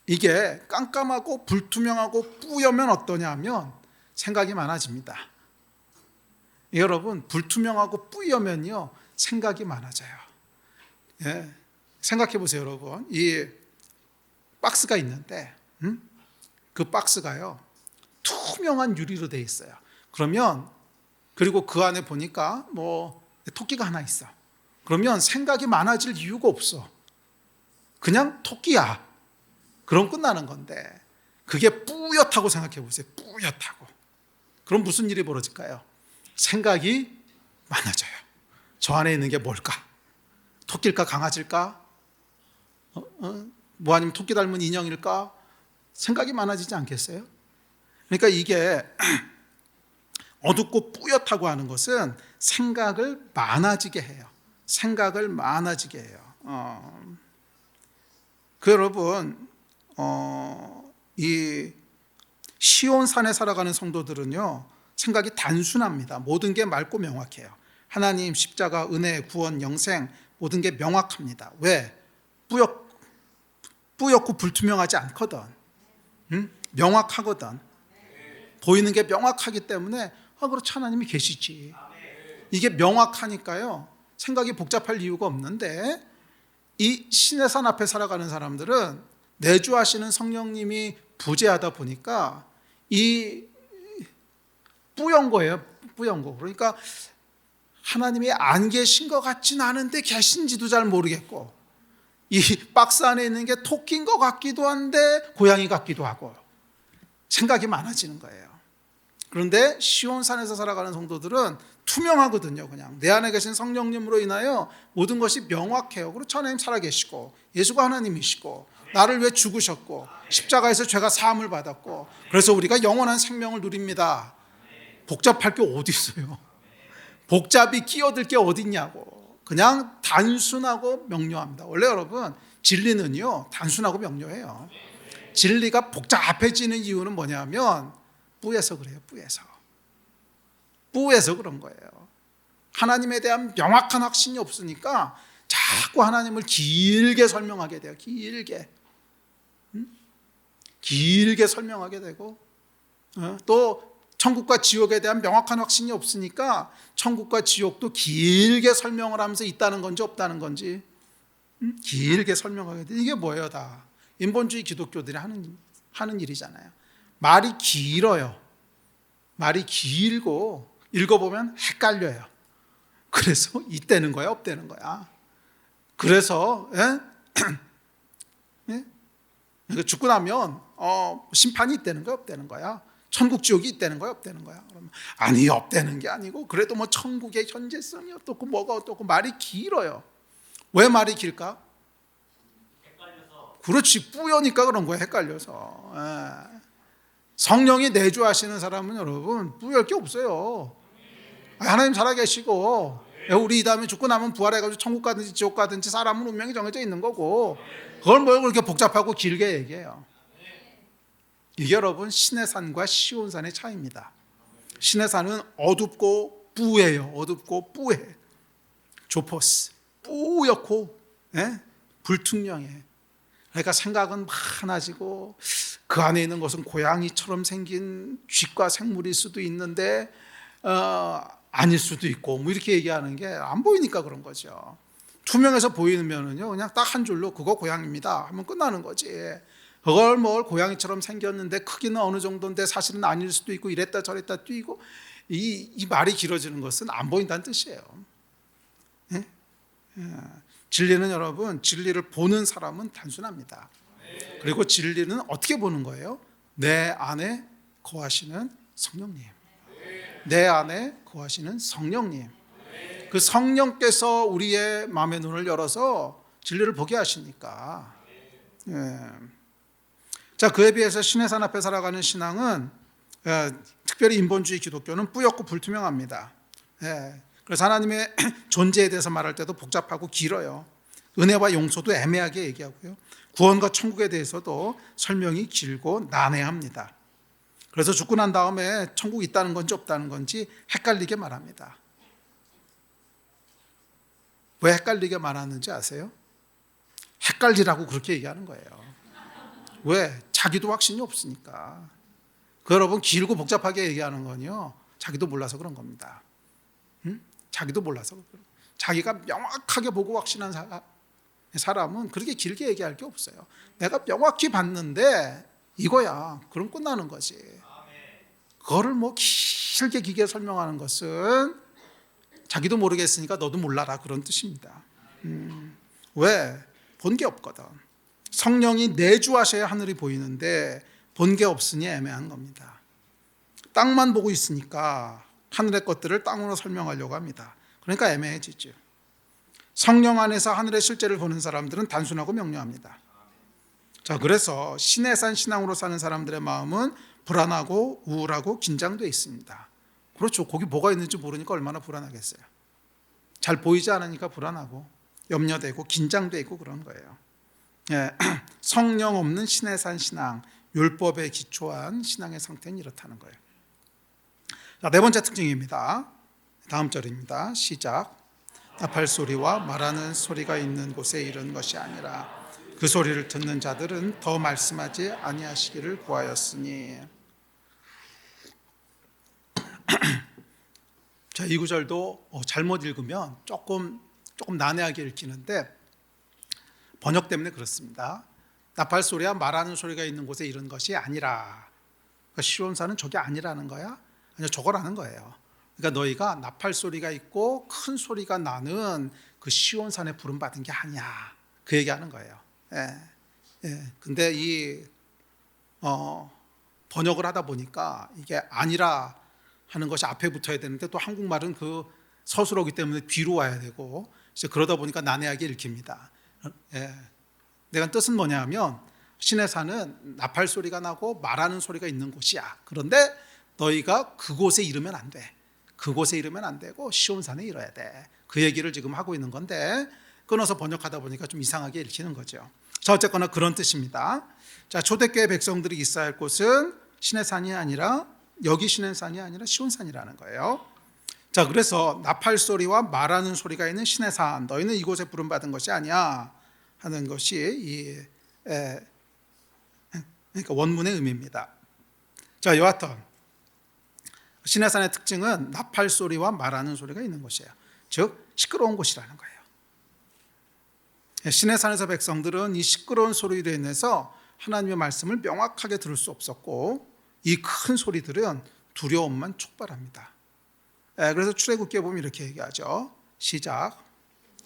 이게 깜깜하고 불투명하고 뿌옇면 어떠냐면 생각이 많아집니다. 여러분, 불투명하고 뿌옇면요 생각이 많아져요. 예, 생각해 보세요, 여러분. 이 박스가 있는데 그 박스가요 투명한 유리로 되어 있어요. 그리고 그 안에 보니까 뭐 토끼가 하나 있어. 그러면 생각이 많아질 이유가 없어. 그냥 토끼야. 그럼 끝나는 건데 그게 뿌옇다고 생각해 보세요. 뿌옇다고. 그럼 무슨 일이 벌어질까요? 생각이 많아져요. 저 안에 있는 게 뭘까? 토끼일까 강아지일까? 뭐 아니면 토끼 닮은 인형일까? 생각이 많아지지 않겠어요? 그러니까 이게 어둡고 뿌옇다고 하는 것은 생각을 많아지게 해요. 생각을 많아지게 해요. 여러분, 이 시온산에 살아가는 성도들은요 생각이 단순합니다. 모든 게 맑고 명확해요. 하나님, 십자가, 은혜, 구원, 영생 모든 게 명확합니다. 왜? 뿌옇고 불투명하지 않거든. 명확하거든. 보이는 게 명확하기 때문에 그렇지, 하나님이 계시지. 이게 명확하니까요 생각이 복잡할 이유가 없는데, 이 신의 산 앞에 살아가는 사람들은 내주하시는 성령님이 부재하다 보니까 이 뿌연 거예요. 뿌연 거. 그러니까 하나님이 안 계신 것 같진 않은데 계신지도 잘 모르겠고, 이 박스 안에 있는 게 토끼인 것 같기도 한데 고양이 같기도 하고 생각이 많아지는 거예요. 그런데 시온산에서 살아가는 성도들은 투명하거든요. 그냥 내 안에 계신 성령님으로 인하여 모든 것이 명확해요. 그렇죠, 하나님 살아계시고 예수가 하나님이시고 나를 위해 죽으셨고 십자가에서 죄가 사함을 받았고 그래서 우리가 영원한 생명을 누립니다. 복잡할 게 어디 있어요? 복잡이 끼어들 게 어디 있냐고. 그냥 단순하고 명료합니다. 원래 여러분, 진리는요 단순하고 명료해요. 진리가 복잡해지는 이유는 뭐냐면 뿌에서 그래요. 뿌에서 그런 거예요. 하나님에 대한 명확한 확신이 없으니까 자꾸 하나님을 길게 설명하게 돼요. 길게 설명하게 되고, 또 천국과 지옥에 대한 명확한 확신이 없으니까 천국과 지옥도 길게 설명을 하면서 있다는 건지 없다는 건지 길게 설명하게 돼. 이게 뭐예요? 다 인본주의 기독교들이 하는 일이잖아요. 말이 길어요. 말이 길고 읽어보면 헷갈려요. 그래서 있다는 거야, 없다는 거야. 그래서 죽고 나면 심판이 있다는 거야, 없다는 거야. 천국 지옥이 있다는 거야, 없다는 거야. 그러면 아니, 없다는 게 아니고 그래도 뭐 천국의 현재성이 어떻고 뭐가 어떻고 말이 길어요. 왜 말이 길까? 헷갈려서. 그렇지, 뿌여니까 그런 거야, 헷갈려서. 성령이 내주하시는 사람은 여러분 뿌여할 게 없어요. 하나님 살아계시고 우리 이 다음에 죽고 나면 부활해가지고 천국 가든지 지옥 가든지 사람은 운명이 정해져 있는 거고, 그걸 뭘 그렇게 복잡하고 길게 얘기해요. 이게 여러분 신의 산과 시온산의 차이입니다. 신의 산은 어둡고 뿌예요. 어둡고 뿌해. 조포스, 뿌옇고 불투명해. 그러니까 생각은 많아지고 그 안에 있는 것은 고양이처럼 생긴 쥐과 생물일 수도 있는데 아닐 수도 있고 뭐 이렇게 얘기하는 게 안 보이니까 그런 거죠. 투명해서 보이면은요 그냥 딱 한 줄로 그거 고양이입니다 하면 끝나는 거지. 그걸 뭘 고양이처럼 생겼는데 크기는 어느 정도인데 사실은 아닐 수도 있고 이랬다 저랬다 뛰고 이 말이 길어지는 것은 안 보인다는 뜻이에요. 진리는 여러분, 진리를 보는 사람은 단순합니다. 그리고 진리는 어떻게 보는 거예요? 내 안에 거하시는 성령님, 내 안에 거하시는 성령님, 그 성령께서 우리의 마음의 눈을 열어서 진리를 보게 하시니까. 자, 그에 비해서 신의 산 앞에 살아가는 신앙은 특별히 인본주의 기독교는 뿌옇고 불투명합니다. 그래서 하나님의 존재에 대해서 말할 때도 복잡하고 길어요. 은혜와 용서도 애매하게 얘기하고요. 구원과 천국에 대해서도 설명이 길고 난해합니다. 그래서 죽고 난 다음에 천국 있다는 건지 없다는 건지 헷갈리게 말합니다. 왜 헷갈리게 말하는지 아세요? 헷갈리라고 그렇게 얘기하는 거예요. 왜? 자기도 확신이 없으니까. 여러분 길고 복잡하게 얘기하는 건요 자기도 몰라서 그런 겁니다. 자기도 몰라서. 자기가 명확하게 보고 확신한 사람은 그렇게 길게 얘기할 게 없어요. 내가 명확히 봤는데 이거야. 그럼 끝나는 거지. 그거를 뭐 길게 설명하는 것은 자기도 모르겠으니까 너도 몰라라 그런 뜻입니다. 왜? 본 게 없거든. 성령이 내주하셔야 하늘이 보이는데 본 게 없으니 애매한 겁니다. 땅만 보고 있으니까 하늘의 것들을 땅으로 설명하려고 합니다. 그러니까 애매해지죠. 성령 안에서 하늘의 실제를 보는 사람들은 단순하고 명료합니다. 자, 그래서 신의 산 신앙으로 사는 사람들의 마음은 불안하고 우울하고 긴장되어 있습니다. 그렇죠. 거기 뭐가 있는지 모르니까 얼마나 불안하겠어요. 잘 보이지 않으니까 불안하고 염려되고 긴장되어 있고 그런 거예요. 성령 없는 신의 산 신앙, 율법에 기초한 신앙의 상태는 이렇다는 거예요. 자, 네 번째 특징입니다. 다음 절입니다. 시작. 나팔 소리와 말하는 소리가 있는 곳에 이른 것이 아니라 그 소리를 듣는 자들은 더 말씀하지 아니하시기를 구하였으니. 자, 이 구절도 잘못 읽으면 조금 난해하게 읽히는데 번역 때문에 그렇습니다. 나팔 소리와 말하는 소리가 있는 곳에 이른 것이 아니라. 그러니까 시온산은 저게 아니라는 거야? 아니요, 저거라는 거예요. 그러니까 너희가 나팔 소리가 있고 큰 소리가 나는 그 시온산에 부름받은 게 아니야. 그 얘기하는 거예요. 근데 이 번역을 하다 보니까 이게 아니라 하는 것이 앞에 붙어야 되는데 또 한국말은 그 서술어기 때문에 뒤로 와야 되고 이제 그러다 보니까 난해하게 읽힙니다. 내가 뜻은 뭐냐면 신의 산은 나팔 소리가 나고 말하는 소리가 있는 곳이야. 그런데 너희가 그곳에 이르면 안 돼. 그곳에 이르면 안 되고 시온산에 이뤄야 돼. 그 얘기를 지금 하고 있는 건데 끊어서 번역하다 보니까 좀 이상하게 읽히는 거죠. 자, 어쨌거나 그런 뜻입니다. 자, 초대교회 백성들이 있어야 할 곳은 신의 산이 아니라 여기 신의 산이 아니라 시온산이라는 거예요. 자, 그래서 나팔 소리와 말하는 소리가 있는 신의 산, 너희는 이곳에 부름받은 것이 아니야 하는 것이 그러니까 원문의 의미입니다. 자, 여하튼 신의 산의 특징은 나팔 소리와 말하는 소리가 있는 곳이에요. 즉 시끄러운 곳이라는 거예요. 신의 산에서 백성들은 이 시끄러운 소리로 인해서 하나님의 말씀을 명확하게 들을 수 없었고, 이 큰 소리들은 두려움만 촉발합니다. 그래서 출애굽기에 보면 이렇게 얘기하죠. 시작.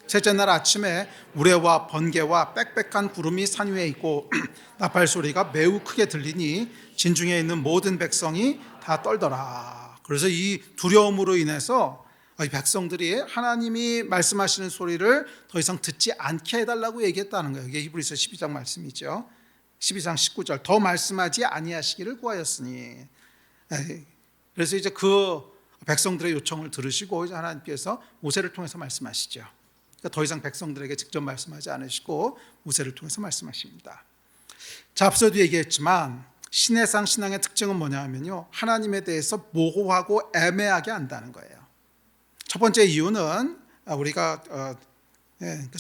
셋째 날 아침에 우레와 번개와 빽빽한 구름이 산 위에 있고 나팔 소리가 매우 크게 들리니 진중에 있는 모든 백성이 다 떨더라. 그래서 이 두려움으로 인해서 이 백성들이 하나님이 말씀하시는 소리를 더 이상 듣지 않게 해달라고 얘기했다는 거예요. 이게 히브리서 12장 말씀이죠. 12장 19절 더 말씀하지 아니하시기를 구하였으니. 그래서 이제 그 백성들의 요청을 들으시고 이제 하나님께서 모세를 통해서 말씀하시죠. 그러니까 더 이상 백성들에게 직접 말씀하지 않으시고 모세를 통해서 말씀하십니다. 자, 앞서도 얘기했지만 신의 산 신앙의 특징은 뭐냐 하면요, 하나님에 대해서 모호하고 애매하게 안다는 거예요. 첫 번째 이유는 우리가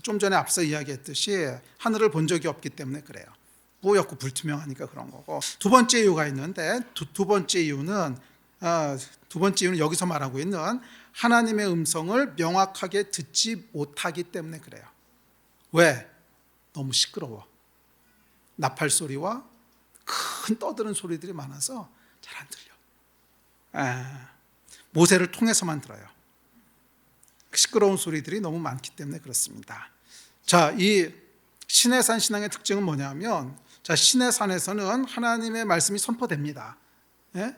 좀 전에 앞서 이야기했듯이 하늘을 본 적이 없기 때문에 그래요. 뿌옇고 불투명하니까 그런 거고, 두 번째 이유가 있는데 두 번째 이유는 여기서 말하고 있는 하나님의 음성을 명확하게 듣지 못하기 때문에 그래요. 왜? 너무 시끄러워. 나팔 소리와 큰 떠드는 소리들이 많아서 잘 안 들려. 모세를 통해서만 들어요. 시끄러운 소리들이 너무 많기 때문에 그렇습니다. 자, 이 신의 산 신앙의 특징은 뭐냐면, 자, 신의 산에서는 하나님의 말씀이 선포됩니다. 예?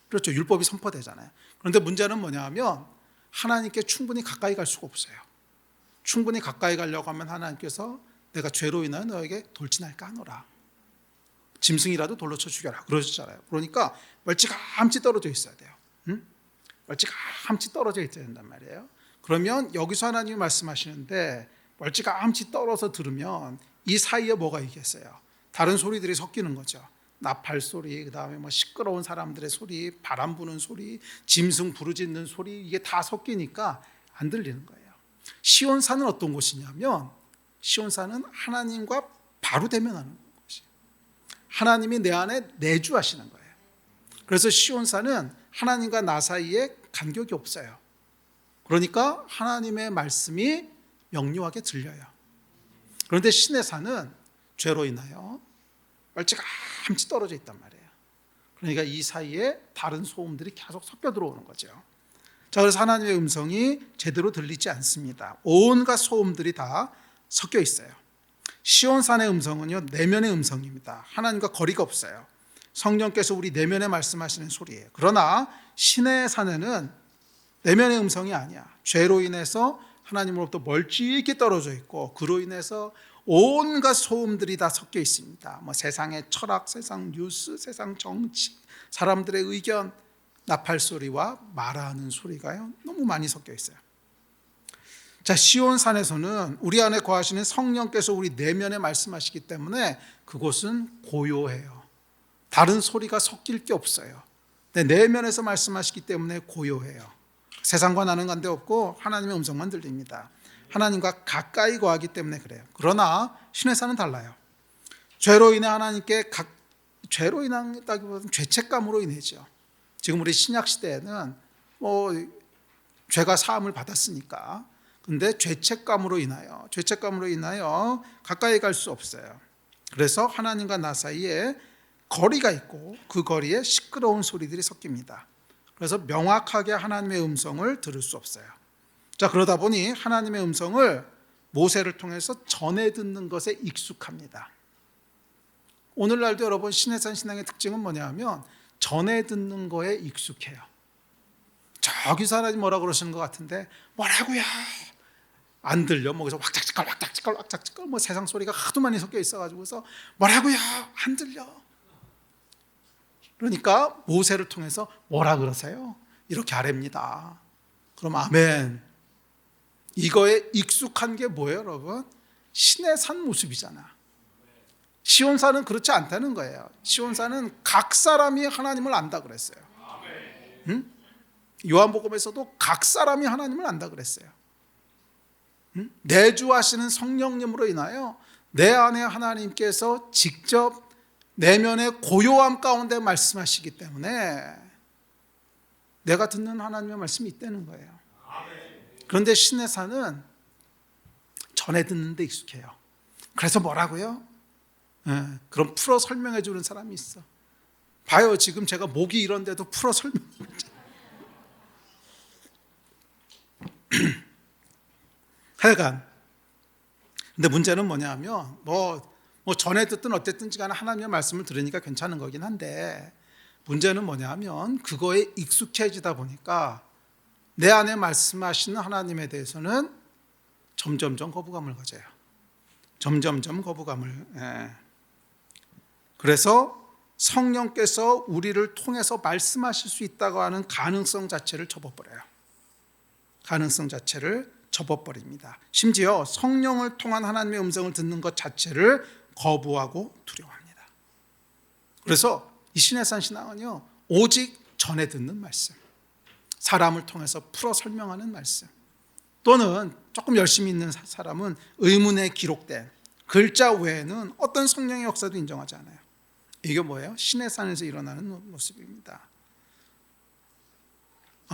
그렇죠. 율법이 선포되잖아요. 그런데 문제는 뭐냐면 하나님께 충분히 가까이 갈 수가 없어요. 충분히 가까이 가려고 하면 하나님께서 내가 죄로 인하여 너에게 돌진할까 하노라. 짐승이라도 돌로 쳐 죽여라. 그러시잖아요. 그러니까 멀찌감치 떨어져 있어야 돼요. 멀찌감치 떨어져 있어야 된단 말이에요. 그러면 여기서 하나님이 말씀하시는데 멀찌감치 떨어져 들으면 이 사이에 뭐가 있겠어요? 다른 소리들이 섞이는 거죠. 나팔 소리, 그 다음에 뭐 시끄러운 사람들의 소리, 바람 부는 소리, 짐승 부르짖는 소리, 이게 다 섞이니까 안 들리는 거예요. 시온산은 어떤 곳이냐면, 시온산은 하나님과 바로 대면하는 곳이에요. 하나님이 내 안에 내주하시는 거예요. 그래서 시온산은 하나님과 나 사이에 간격이 없어요. 그러니까 하나님의 말씀이 명료하게 들려요. 그런데 신의 산은 죄로 인하여 멀찌감치 떨어져 있단 말이에요. 그러니까 이 사이에 다른 소음들이 계속 섞여 들어오는 거죠. 자, 그래서 하나님의 음성이 제대로 들리지 않습니다. 온갖 소음들이 다 섞여 있어요. 시온산의 음성은요, 내면의 음성입니다. 하나님과 거리가 없어요. 성령께서 우리 내면에 말씀하시는 소리예요. 그러나 신의 산에는 내면의 음성이 아니야. 죄로 인해서 하나님으로부터 멀찍이 떨어져 있고, 그로 인해서 온갖 소음들이 다 섞여 있습니다. 뭐 세상의 철학, 세상 뉴스, 세상 정치, 사람들의 의견, 나팔 소리와 말하는 소리가요, 너무 많이 섞여 있어요. 자, 시온산에서는 우리 안에 거하시는 성령께서 우리 내면에 말씀하시기 때문에 그곳은 고요해요. 다른 소리가 섞일 게 없어요. 내 내면에서 말씀하시기 때문에 고요해요. 세상과 나는 관계없고 하나님의 음성만 들립니다. 하나님과 가까이 거하기 때문에 그래요. 그러나 신의 산은 달라요. 죄로 인해 하나님께 죄로 인한다기보다는 죄책감으로 인해죠. 지금 우리 신약 시대에는 뭐 죄가 사함을 받았으니까, 근데 죄책감으로 인하여 가까이 갈 수 없어요. 그래서 하나님과 나 사이에 거리가 있고 그 거리에 시끄러운 소리들이 섞입니다. 그래서 명확하게 하나님의 음성을 들을 수 없어요. 자, 그러다 보니 하나님의 음성을 모세를 통해서 전해 듣는 것에 익숙합니다. 오늘날도 여러분, 신의 산 신앙의 특징은 뭐냐 하면 전해 듣는 거에 익숙해요. 저기서 하나님 뭐라 그러시는 것 같은데 뭐라고요? 안 들려. 뭐 그래서 왁작지껄 뭐 세상 소리가 하도 많이 섞여 있어가지고서 뭐라고요? 안 들려. 그러니까 모세를 통해서 뭐라 그러세요? 이렇게 하랍니다. 그럼 아멘. 이거에 익숙한 게 뭐예요, 여러분? 신의 산 모습이잖아. 시온산은 그렇지 않다는 거예요. 시온산은 각 사람이 하나님을 안다 그랬어요. 응? 요한복음에서도 각 사람이 하나님을 안다 그랬어요. 내주하시는 성령님으로 인하여 내 안에 하나님께서 직접 내면의 고요함 가운데 말씀하시기 때문에 내가 듣는 하나님의 말씀이 있다는 거예요. 그런데 신해사는 전에 듣는데 익숙해요. 그래서 뭐라고요? 그럼 풀어 설명해 주는 사람이 있어. 봐요, 지금 제가 목이 이런데도 풀어 설명해 줬잖아요. 하여간 근데 문제는 뭐냐면 뭐 전에 듣든 어쨌든지 간에 하나님의 말씀을 들으니까 괜찮은 거긴 한데, 문제는 뭐냐면 그거에 익숙해지다 보니까 내 안에 말씀하시는 하나님에 대해서는 점점점 거부감을 가져요. 점점점 거부감을. 그래서 성령께서 우리를 통해서 말씀하실 수 있다고 하는 가능성 자체를 접어버려요. 가능성 자체를 접어버립니다. 심지어 성령을 통한 하나님의 음성을 듣는 것 자체를 거부하고 두려워합니다. 그래서 이 신해산 신앙은요, 오직 전에 듣는 말씀, 사람을 통해서 풀어 설명하는 말씀, 또는 조금 열심히 있는 사람은 의문에 기록된 글자 외에는 어떤 성령의 역사도 인정하지 않아요. 이게 뭐예요? 신해산에서 일어나는 모습입니다.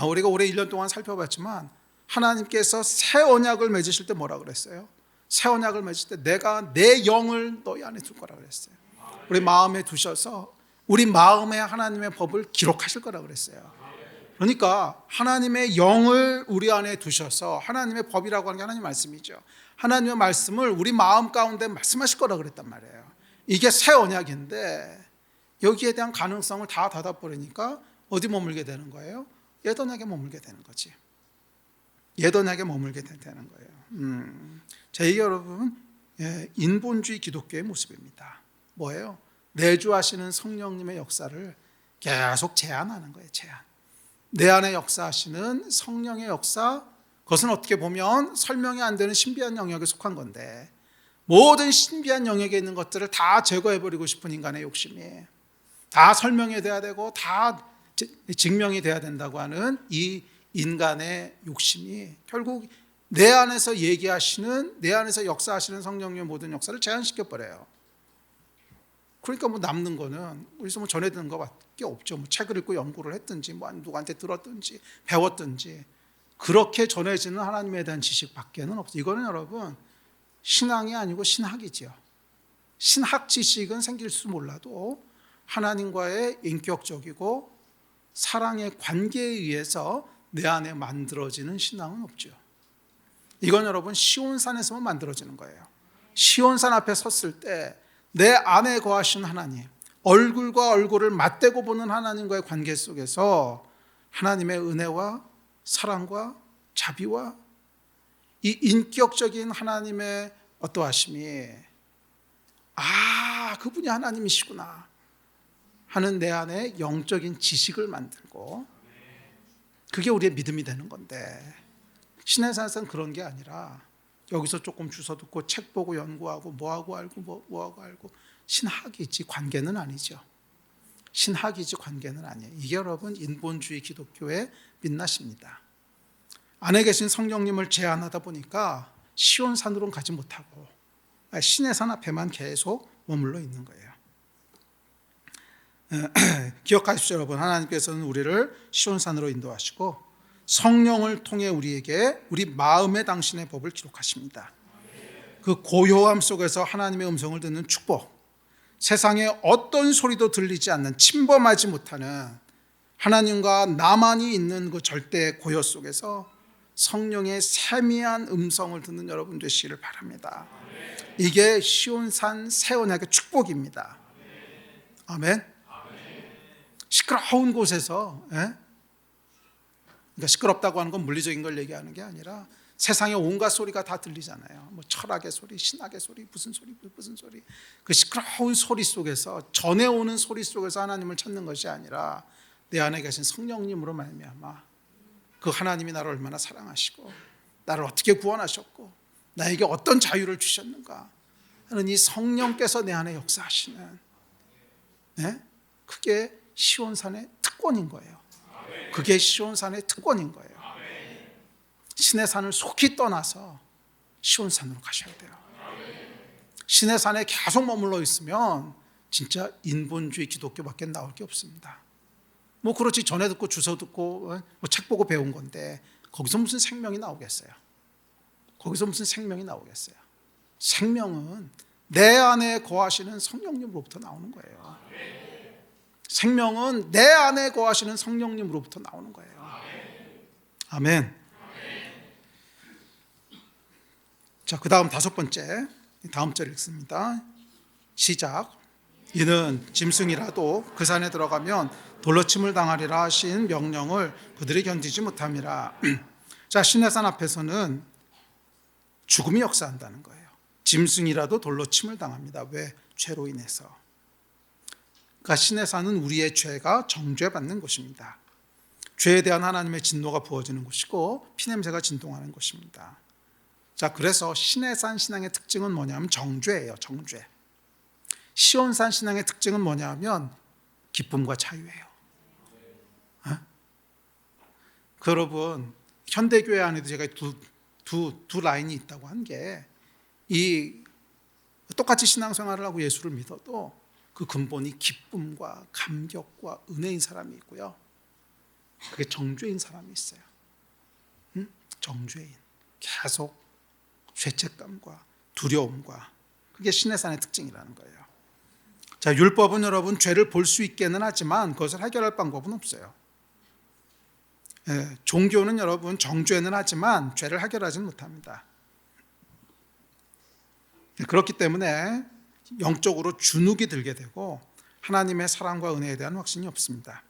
우리가 올해 1년 동안 살펴봤지만 하나님께서 새 언약을 맺으실 때 뭐라 그랬어요? 새 언약을 맺을 때 내가 내 영을 너희 안에 둘 거라 그랬어요. 우리 마음에 두셔서 우리 마음에 하나님의 법을 기록하실 거라 그랬어요. 그러니까 하나님의 영을 우리 안에 두셔서, 하나님의 법이라고 하는 게 하나님의 말씀이죠. 하나님의 말씀을 우리 마음 가운데 말씀하실 거라 그랬단 말이에요. 이게 새 언약인데 여기에 대한 가능성을 다 닫아버리니까 어디 머물게 되는 거예요? 옛 언약에 머물게 되는 거지. 옛 언약에 머물게 되는 거예요. 이게 여러분 인본주의 기독교의 모습입니다. 뭐예요? 내주하시는 성령님의 역사를 계속 제한하는 거예요. 제한. 내 안에 역사하시는 성령의 역사, 그것은 어떻게 보면 설명이 안 되는 신비한 영역에 속한 건데, 모든 신비한 영역에 있는 것들을 다 제거해버리고 싶은 인간의 욕심이, 다 설명이 돼야 되고 다 증명이 돼야 된다고 하는 이 인간의 욕심이 결국 내 안에서 얘기하시는, 내 안에서 역사하시는 성령님의 모든 역사를 제한시켜버려요. 그러니까 뭐 남는 거는 우리서 뭐 전해 듣는 것밖에 없죠. 뭐 책을 읽고 연구를 했든지, 뭐 누구한테 들었든지, 배웠든지, 그렇게 전해지는 하나님에 대한 지식밖에는 없어요. 이거는 여러분 신앙이 아니고 신학이죠. 신학 지식은 생길 수 몰라도 하나님과의 인격적이고 사랑의 관계에 의해서 내 안에 만들어지는 신앙은 없죠. 이건 여러분 시온산에서만 만들어지는 거예요. 시온산 앞에 섰을 때 내 안에 거하신 하나님, 얼굴과 얼굴을 맞대고 보는 하나님과의 관계 속에서 하나님의 은혜와 사랑과 자비와 이 인격적인 하나님의 어떠하심이, 그분이 하나님이시구나 하는 내 안에 영적인 지식을 만들고, 그게 우리의 믿음이 되는 건데, 신해산에서는 그런 게 아니라 여기서 조금 주워 듣고 책 보고 연구하고 뭐하고 알고 뭐하고 알고, 신학이지 관계는 아니죠. 신학이지 관계는 아니에요. 이게 여러분 인본주의 기독교의 민낯입니다. 안에 계신 성령님을 제한하다 보니까 시온산으로는 가지 못하고 신해산 앞에만 계속 머물러 있는 거예요. 기억하십시오 여러분, 하나님께서는 우리를 시온산으로 인도하시고 성령을 통해 우리에게 우리 마음에 당신의 법을 기록하십니다. 그 고요함 속에서 하나님의 음성을 듣는 축복, 세상에 어떤 소리도 들리지 않는, 침범하지 못하는 하나님과 나만이 있는 그 절대의 고요 속에서 성령의 세미한 음성을 듣는 여러분 되시기를 바랍니다. 이게 시온산 새 언약의 축복입니다. 아멘. 시끄러운 곳에서, 그러니까 시끄럽다고 하는 건 물리적인 걸 얘기하는 게 아니라 세상의 온갖 소리가 다 들리잖아요. 뭐 철학의 소리, 신학의 소리, 무슨 소리. 그 시끄러운 소리 속에서, 전해오는 소리 속에서 하나님을 찾는 것이 아니라 내 안에 계신 성령님으로 말미암아 그 하나님이 나를 얼마나 사랑하시고 나를 어떻게 구원하셨고 나에게 어떤 자유를 주셨는가 하는 이 성령께서 내 안에 역사하시는, 그게 시온산의 특권인 거예요. 그게 시온산의 특권인 거예요. 시내산을 속히 떠나서 시온산으로 가셔야 돼요. 시내산에 계속 머물러 있으면 진짜 인본주의 기독교밖에 나올 게 없습니다. 뭐 그렇지, 전에 듣고 주워 듣고 뭐 책 보고 배운 건데 거기서 무슨 생명이 나오겠어요? 거기서 무슨 생명이 나오겠어요? 생명은 내 안에 거하시는 성령님으로부터 나오는 거예요. 생명은 내 안에 거하시는 성령님으로부터 나오는 거예요. 아멘. 자, 그 다음 다섯 번째, 다음 절 읽습니다. 시작. 이는 짐승이라도 그 산에 들어가면 돌로침을 당하리라 하신 명령을 그들이 견디지 못함이라. 자, 시내산 앞에서는 죽음이 역사한다는 거예요. 짐승이라도 돌로침을 당합니다. 왜? 죄로 인해서. 그러니까 시내산은 우리의 죄가 정죄받는 곳입니다. 죄에 대한 하나님의 진노가 부어지는 곳이고 피냄새가 진동하는 곳입니다. 자, 그래서 시내산 신앙의 특징은 뭐냐면 정죄예요. 정죄. 시온산 신앙의 특징은 뭐냐면 기쁨과 자유예요. 여러분, 현대교회 안에도 제가 두 라인이 있다고 한 게, 이 똑같이 신앙생활을 하고 예수를 믿어도 그 근본이 기쁨과 감격과 은혜인 사람이 있고요, 그게 정죄인 사람이 있어요. 정죄인, 계속 죄책감과 두려움과, 그게 시내산의 특징이라는 거예요. 자, 율법은 여러분 죄를 볼 수 있게는 하지만 그것을 해결할 방법은 없어요. 종교는 여러분 정죄는 하지만 죄를 해결하지는 못합니다. 그렇기 때문에 영적으로 주눅이 들게 되고 하나님의 사랑과 은혜에 대한 확신이 없습니다.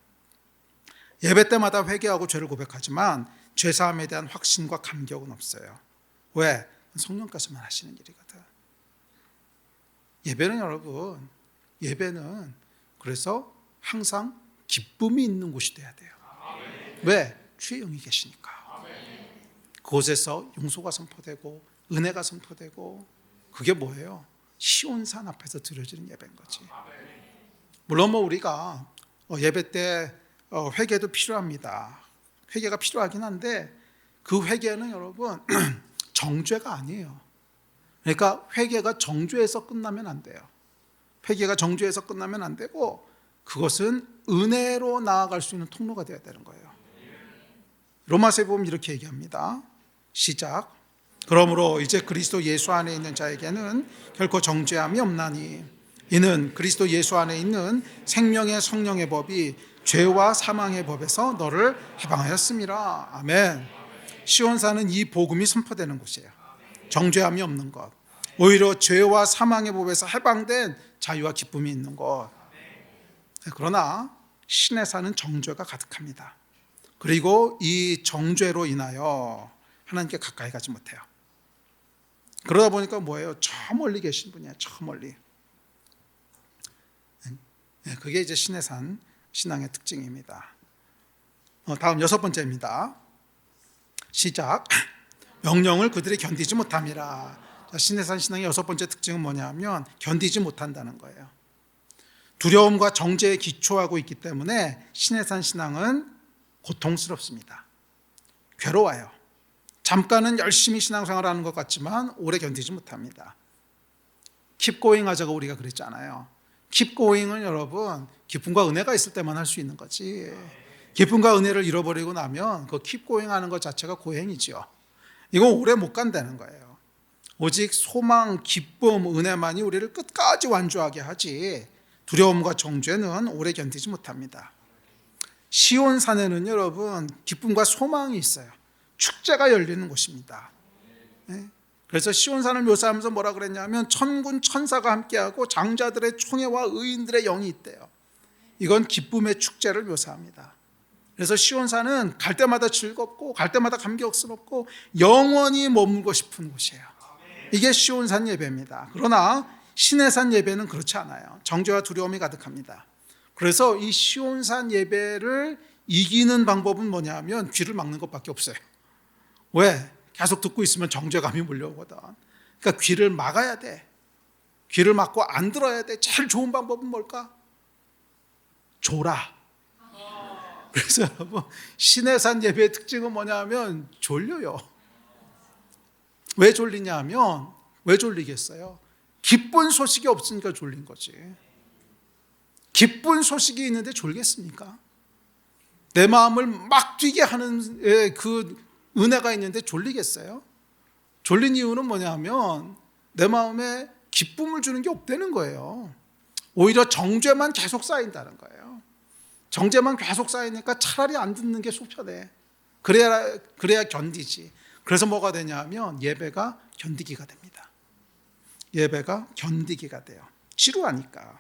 예배 때마다 회개하고 죄를 고백하지만 죄사함에 대한 확신과 감격은 없어요. 왜? 성령께서만 하시는 일이거든. 예배는 여러분, 예배는 그래서 항상 기쁨이 있는 곳이 돼야 돼요. 왜? 주의 영이 계시니까. 그곳에서 용서가 선포되고 은혜가 선포되고, 그게 뭐예요? 시온산 앞에서 드려지는 예배인 거지. 물론 뭐 우리가 예배 때 회개도 필요합니다. 회개가 필요하긴 한데 그 회개는 여러분 정죄가 아니에요. 그러니까 회개가 정죄에서 끝나면 안 돼요. 회개가 정죄에서 끝나면 안 되고 그것은 은혜로 나아갈 수 있는 통로가 되어야 되는 거예요. 로마서에 보면 이렇게 얘기합니다. 시작. 그러므로 이제 그리스도 예수 안에 있는 자에게는 결코 정죄함이 없나니 이는 그리스도 예수 안에 있는 생명의 성령의 법이 죄와 사망의 법에서 너를 해방하였음이라. 아멘. 시온산은 이 복음이 선포되는 곳이에요. 정죄함이 없는 것, 오히려 죄와 사망의 법에서 해방된 자유와 기쁨이 있는 곳. 그러나 시내산은 정죄가 가득합니다. 그리고 이 정죄로 인하여 하나님께 가까이 가지 못해요. 그러다 보니까 뭐예요? 저 멀리 계신 분이에요. 저 멀리. 그게 이제 시내산 신앙의 특징입니다. 다음 여섯 번째입니다. 시작. 명령을 그들이 견디지 못함이라. 시내산 신앙의 여섯 번째 특징은 뭐냐면 견디지 못한다는 거예요. 두려움과 정죄에 기초하고 있기 때문에 시내산 신앙은 고통스럽습니다. 괴로워요. 잠깐은 열심히 신앙생활하는 것 같지만 오래 견디지 못합니다. Keep going 하자고 우리가 그랬잖아요. Keep going은 여러분 기쁨과 은혜가 있을 때만 할 수 있는 거지, 기쁨과 은혜를 잃어버리고 나면 그 keep going 하는 것 자체가 고행이죠. 이건 오래 못 간다는 거예요. 오직 소망, 기쁨, 은혜만이 우리를 끝까지 완주하게 하지 두려움과 정죄는 오래 견디지 못합니다. 시온산에는 여러분 기쁨과 소망이 있어요. 축제가 열리는 곳입니다. 그래서 시온산을 묘사하면서 뭐라 그랬냐면 천군 천사가 함께하고 장자들의 총회와 의인들의 영이 있대요. 이건 기쁨의 축제를 묘사합니다. 그래서 시온산은 갈 때마다 즐겁고 갈 때마다 감격스럽고 영원히 머물고 싶은 곳이에요. 이게 시온산 예배입니다. 그러나 시내산 예배는 그렇지 않아요. 정죄와 두려움이 가득합니다. 그래서 이 시온산 예배를 이기는 방법은 뭐냐면 귀를 막는 것밖에 없어요. 왜? 계속 듣고 있으면 정죄감이 몰려오거든. 그러니까 귀를 막아야 돼. 귀를 막고 안 들어야 돼. 제일 좋은 방법은 뭘까? 졸아. 그래서 여러분, 시내산 예배의 특징은 뭐냐면 졸려요. 왜 졸리냐 하면, 왜 졸리겠어요? 기쁜 소식이 없으니까 졸린 거지. 기쁜 소식이 있는데 졸겠습니까? 내 마음을 막 뛰게 하는 그 은혜가 있는데 졸리겠어요? 졸린 이유는 뭐냐면 내 마음에 기쁨을 주는 게 없다는 거예요. 오히려 정죄만 계속 쌓인다는 거예요. 정죄만 계속 쌓이니까 차라리 안 듣는 게 속 편해. 그래야 견디지. 그래서 뭐가 되냐면 예배가 견디기가 됩니다. 예배가 견디기가 돼요. 지루하니까.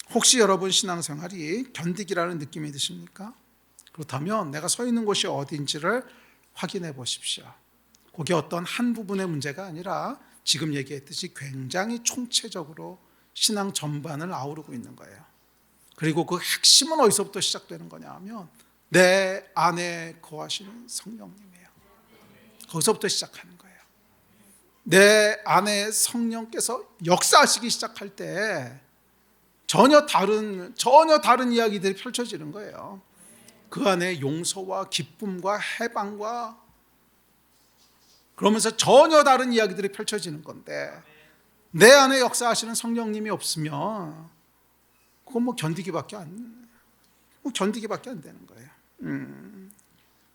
혹시 여러분 신앙생활이 견디기라는 느낌이 드십니까? 그렇다면 내가 서 있는 곳이 어딘지를 확인해 보십시오. 그게 어떤 한 부분의 문제가 아니라 지금 얘기했듯이 굉장히 총체적으로 신앙 전반을 아우르고 있는 거예요. 그리고 그 핵심은 어디서부터 시작되는 거냐 하면 내 안에 거하시는 성령님이에요. 거기서부터 시작하는 거예요. 내 안에 성령께서 역사하시기 시작할 때 전혀 다른 이야기들이 펼쳐지는 거예요. 그 안에 용서와 기쁨과 해방과 그러면서 전혀 다른 이야기들이 펼쳐지는 건데 내 안에 역사하시는 성령님이 없으면 그건 견디기밖에 안 되는 거예요.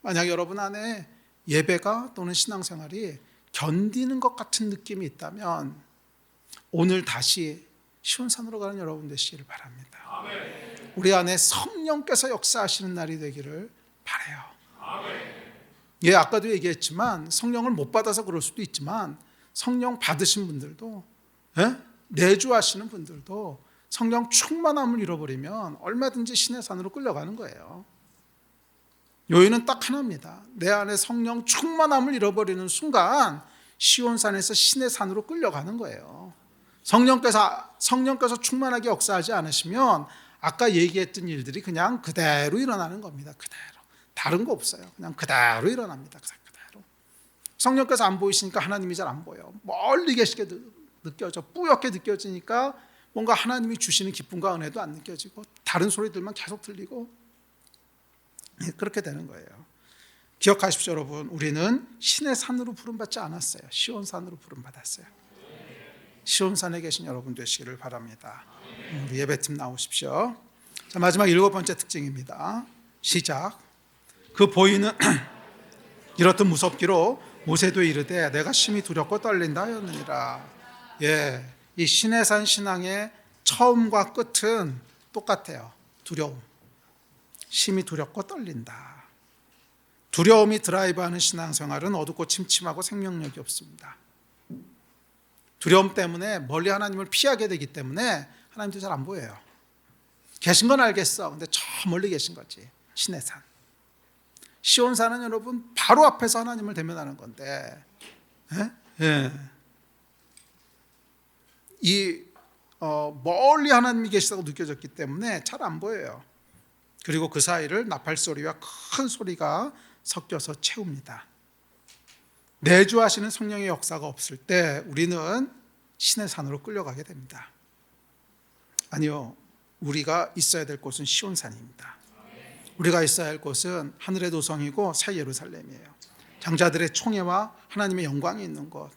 만약 여러분 안에 예배가 또는 신앙생활이 견디는 것 같은 느낌이 있다면 오늘 다시 시온산으로 가는 여러분 되시기를 바랍니다. 아멘. 우리 안에 성령께서 역사하시는 날이 되기를 바라요. 예, 아까도 얘기했지만 성령을 못 받아서 그럴 수도 있지만 성령 받으신 분들도 내주하시는 분들도 성령 충만함을 잃어버리면 얼마든지 신의 산으로 끌려가는 거예요. 요인은 딱 하나입니다. 내 안에 성령 충만함을 잃어버리는 순간 시온산에서 신의 산으로 끌려가는 거예요. 성령께서 충만하게 역사하지 않으시면 아까 얘기했던 일들이 그냥 그대로 일어나는 겁니다. 그대로. 다른 거 없어요. 그냥 그대로 일어납니다. 그대로. 성령께서 안 보이시니까 하나님이 잘 안 보여. 멀리 계시게 느껴져. 뿌옇게 느껴지니까 뭔가 하나님이 주시는 기쁨과 은혜도 안 느껴지고 다른 소리들만 계속 들리고 그렇게 되는 거예요. 기억하십시오, 여러분. 우리는 신의 산으로 부름받지 않았어요. 시온산으로 부름받았어요. 시온산에 계신 여러분 되시기를 바랍니다. 우리 예배팀 나오십시오. 자, 마지막 7번째 특징입니다. 시작. 그 보이는 이렇듯 무섭기로 모세도 이르되 내가 심히 두렵고 떨린다 하였느니라. 예, 이 신의 산 신앙의 처음과 끝은 똑같아요. 두려움. 심히 두렵고 떨린다. 두려움이 드라이브하는 신앙생활은 어둡고 침침하고 생명력이 없습니다. 두려움 때문에 멀리 하나님을 피하게 되기 때문에 하나님도 잘 안 보여요. 계신 건 알겠어. 근데 저 멀리 계신 거지. 신의 산. 시온산은 여러분 바로 앞에서 하나님을 대면하는 건데 멀리 하나님이 계시다고 느껴졌기 때문에 잘 안 보여요. 그리고 그 사이를 나팔소리와 큰 소리가 섞여서 채웁니다. 내주하시는 성령의 역사가 없을 때 우리는 신의 산으로 끌려가게 됩니다. 아니요, 우리가 있어야 될 곳은 시온산입니다. 우리가 있어야 할 곳은 하늘의 도성이고 새 예루살렘이에요. 장자들의 총회와 하나님의 영광이 있는 곳,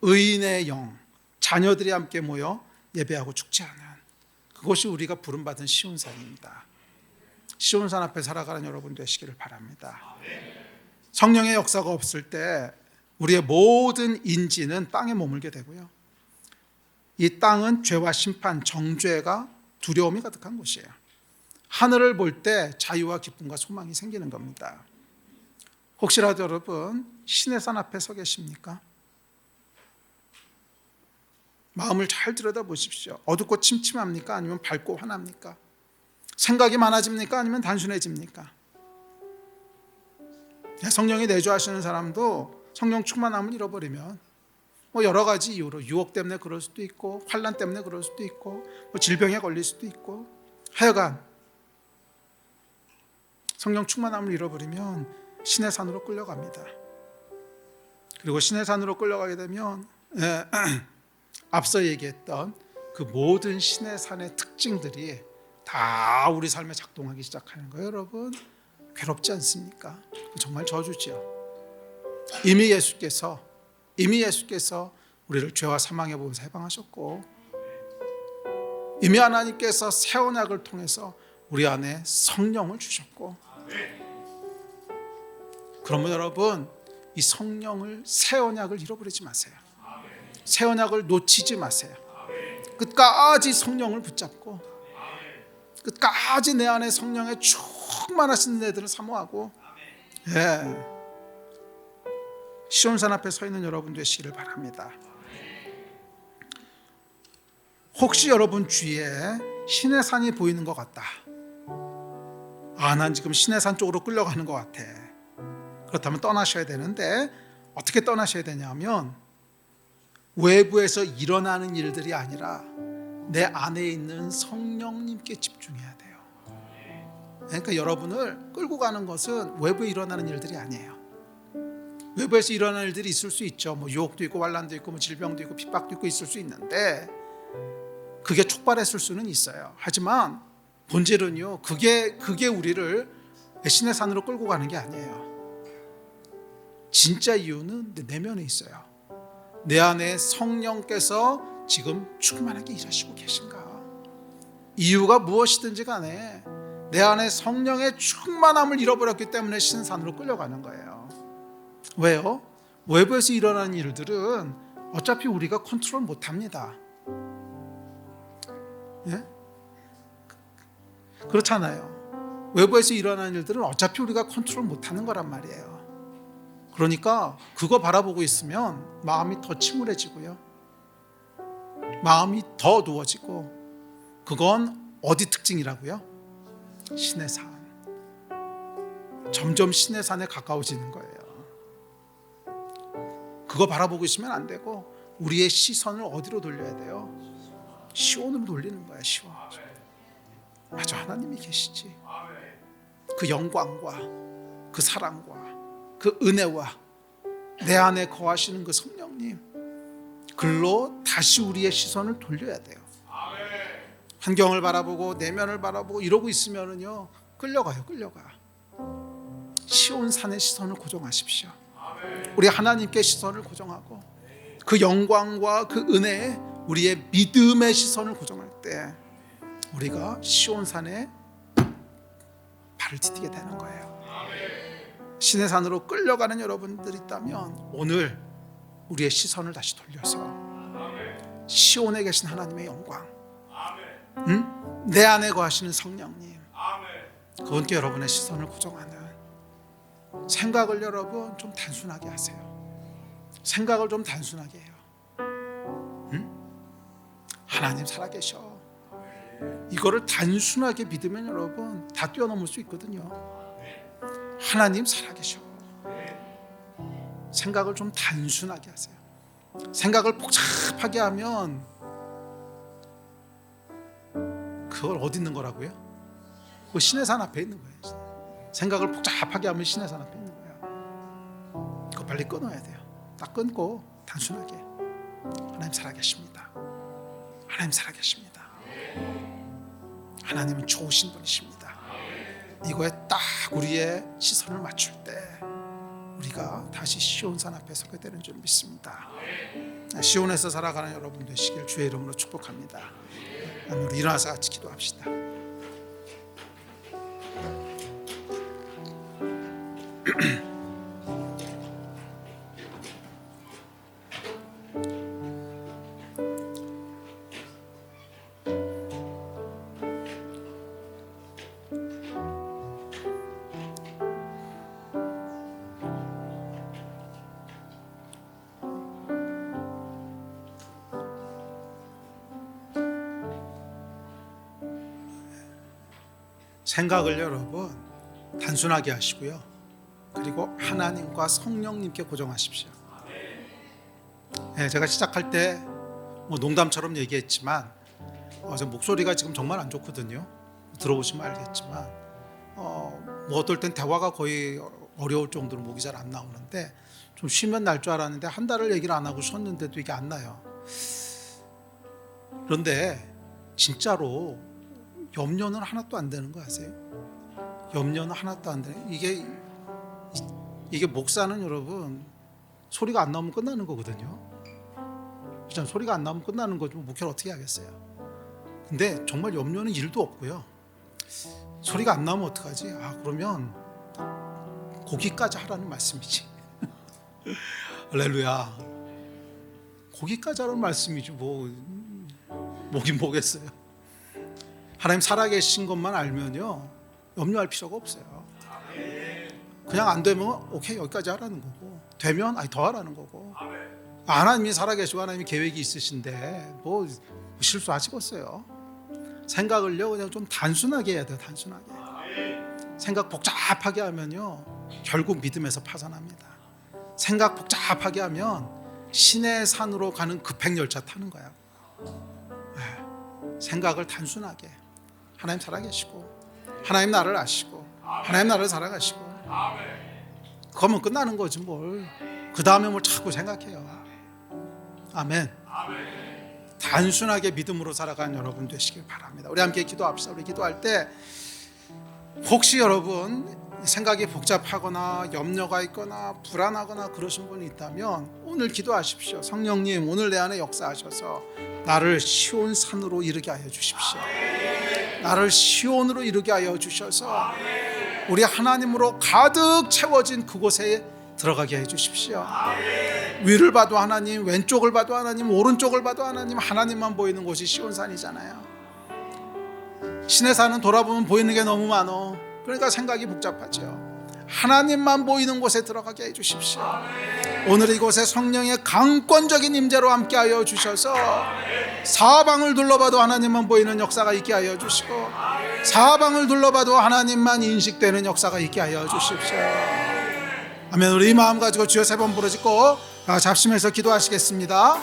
의인의 영, 자녀들이 함께 모여 예배하고 축제하는 그곳이 우리가 부름받은 시온산입니다. 시온산 앞에 살아가는 여러분 되시기를 바랍니다. 성령의 역사가 없을 때 우리의 모든 인지는 땅에 머물게 되고요. 이 땅은 죄와 심판, 정죄가 두려움이 가득한 곳이에요. 하늘을 볼 때 자유와 기쁨과 소망이 생기는 겁니다. 혹시라도 여러분 신의 산 앞에 서 계십니까? 마음을 잘 들여다보십시오. 어둡고 침침합니까? 아니면 밝고 환합니까? 생각이 많아집니까? 아니면 단순해집니까? 성령이 내주하시는 사람도 성령 충만함을 잃어버리면 여러 가지 이유로 유혹 때문에 그럴 수도 있고 환난 때문에 그럴 수도 있고 질병에 걸릴 수도 있고 하여간 성령 충만함을 잃어버리면 신의 산으로 끌려갑니다. 그리고 신의 산으로 끌려가게 되면 앞서 얘기했던 그 모든 신의 산의 특징들이 다 우리 삶에 작동하기 시작하는 거예요. 여러분, 괴롭지 않습니까? 정말 저주지요. 이미 예수께서 우리를 죄와 사망의 법에서 해방하셨고, 이미 하나님께서 새 언약을 통해서 우리 안에 성령을 주셨고, 그러면 여러분, 이 성령을, 새 언약을 잃어버리지 마세요. 새 언약을 놓치지 마세요. 끝까지 성령을 붙잡고, 끝까지 내 안에 성령의 충만하신 애들을 사모하고, 시온산 앞에 서 있는 여러분 되시기를 바랍니다. 혹시 여러분 주위에 시내산이 보이는 것 같다. 난 지금 시내산 쪽으로 끌려가는 것 같아. 그렇다면 떠나셔야 되는데, 어떻게 떠나셔야 되냐면 외부에서 일어나는 일들이 아니라 내 안에 있는 성령님께 집중해야 돼요. 그러니까 여러분을 끌고 가는 것은 외부에 일어나는 일들이 아니에요. 외부에서 일어나는 일들이 있을 수 있죠. 유혹도 있고 환난도 있고 질병도 있고 핍박도 있고 있을 수 있는데, 그게 촉발했을 수는 있어요. 하지만 본질은요, 그게 우리를 신의 산으로 끌고 가는 게 아니에요. 진짜 이유는 내 내면에 있어요. 내 안에 성령께서 지금 충만하게 일하시고 계신가? 이유가 무엇이든지 간에 내 안에 성령의 충만함을 잃어버렸기 때문에 신산으로 끌려가는 거예요. 왜요? 외부에서 일어나는 일들은 어차피 우리가 컨트롤 못합니다. 그렇잖아요. 외부에서 일어나는 일들은 어차피 우리가 컨트롤 못하는 거란 말이에요. 그러니까 그거 바라보고 있으면 마음이 더 침울해지고요, 마음이 더 누워지고, 그건 어디 특징이라고요? 신의 산. 점점 신의 산에 가까워지는 거예요. 그거 바라보고 있으면 안 되고 우리의 시선을 어디로 돌려야 돼요? 시온으로 돌리는 거야. 시온. 맞아, 하나님이 계시지. 그 영광과 그 사랑과 그 은혜와 내 안에 거하시는 그 성령님, 글로 다시 우리의 시선을 돌려야 돼요. 환경을 바라보고 내면을 바라보고 이러고 있으면은요, 끌려가. 시온산의 시선을 고정하십시오. 우리 하나님께 시선을 고정하고, 그 영광과 그 은혜에 우리의 믿음의 시선을 고정할 때 우리가 시온산에 발을 디디게 되는 거예요. 신의 산으로 끌려가는 여러분들이 있다면 오늘 우리의 시선을 다시 돌려서 시온에 계신 하나님의 영광, 내 안에 거하시는 성령님, 그분께 여러분의 시선을 고정하는 생각을 여러분 좀 단순하게 하세요. 생각을 좀 단순하게 해요. 하나님 살아계셔. 이거를 단순하게 믿으면 여러분 다 뛰어넘을 수 있거든요. 하나님 살아계셔. 생각을 좀 단순하게 하세요. 생각을 복잡하게 하면 그걸 어디 있는 거라고요? 그 신의 산 앞에 있는 거예요. 생각을 복잡하게 하면 신의 산 앞에 있는 거예요. 그거 빨리 끊어야 돼요. 딱 끊고 단순하게 하나님 살아계십니다. 하나님 살아계십니다. 하나님은 좋으신 분이십니다. 이거에 딱 우리의 시선을 맞출 때 우리가 다시 시온산 앞에 서게 되는 줄 믿습니다. 시온에서 살아가는 여러분 되시길 주의 이름으로 축복합니다. 우리 일어나서 같이 기도합시다. 생각을 여러분 단순하게 하시고요, 그리고 하나님과 성령님께 고정하십시오. 제가 시작할 때 농담처럼 얘기했지만 제 목소리가 지금 정말 안 좋거든요. 들어보시면 알겠지만 어떨 땐 대화가 거의 어려울 정도로 목이 잘 안 나오는데, 좀 쉬면 날 줄 알았는데 한 달을 얘기를 안 하고 쉬었는데도 이게 안 나요. 그런데 진짜로 염려는 하나도 안 되는 거 아세요? 염려는 하나도 안 되는. 이게 목사는 여러분 소리가 안 나오면 끝나는 거거든요. 그렇죠? 소리가 안 나오면 끝나는 거죠. 목회를 어떻게 하겠어요? 근데 정말 염려는 일도 없고요. 소리가 안 나오면 어떡하지? 그러면 고기까지 하라는 말씀이지. 할렐루야. 고기까지 하라는 말씀이지 뭐긴 뭐겠어요. 하나님 살아계신 것만 알면요 염려할 필요가 없어요. 그냥 안 되면 오케이 여기까지 하라는 거고, 되면 더 하라는 거고. 하나님이 살아계시고 하나님이 계획이 있으신데 뭐 실수하시겠어요. 생각을요 그냥 좀 단순하게 해야 돼요. 단순하게. 생각 복잡하게 하면요 결국 믿음에서 파산합니다. 생각 복잡하게 하면 신의 산으로 가는 급행열차 타는 거야. 생각을 단순하게, 하나님 살아계시고 하나님 나를 아시고 하나님 나를 살아가시고, 그러면 끝나는 거지 뭘. 그 다음에 뭘 자꾸 생각해요. 아멘. 단순하게 믿음으로 살아가는 여러분 되시길 바랍니다. 우리 함께 기도합시다. 우리 기도할 때 혹시 여러분 생각이 복잡하거나 염려가 있거나 불안하거나 그러신 분이 있다면 오늘 기도하십시오. 성령님 오늘 내 안에 역사하셔서 나를 시온 산으로 이르게 하여 주십시오. 나를 시온으로 이르게 하여 주셔서 우리 하나님으로 가득 채워진 그곳에 들어가게 해 주십시오. 위를 봐도 하나님, 왼쪽을 봐도 하나님, 오른쪽을 봐도 하나님, 하나님만 보이는 곳이 시온산이잖아요. 신의 산은 돌아보면 보이는 게 너무 많어. 그러니까 생각이 복잡하죠. 하나님만 보이는 곳에 들어가게 해 주십시오. 오늘 이곳에 성령의 강권적인 임재로 함께하여 주셔서 사방을 둘러봐도 하나님만 보이는 역사가 있게 하여 주시고, 사방을 둘러봐도 하나님만 인식되는 역사가 있게 하여 주십시오. 아멘. 우리 이 마음 가지고 주여 세 번 부르짖고 잡심해서 기도하시겠습니다.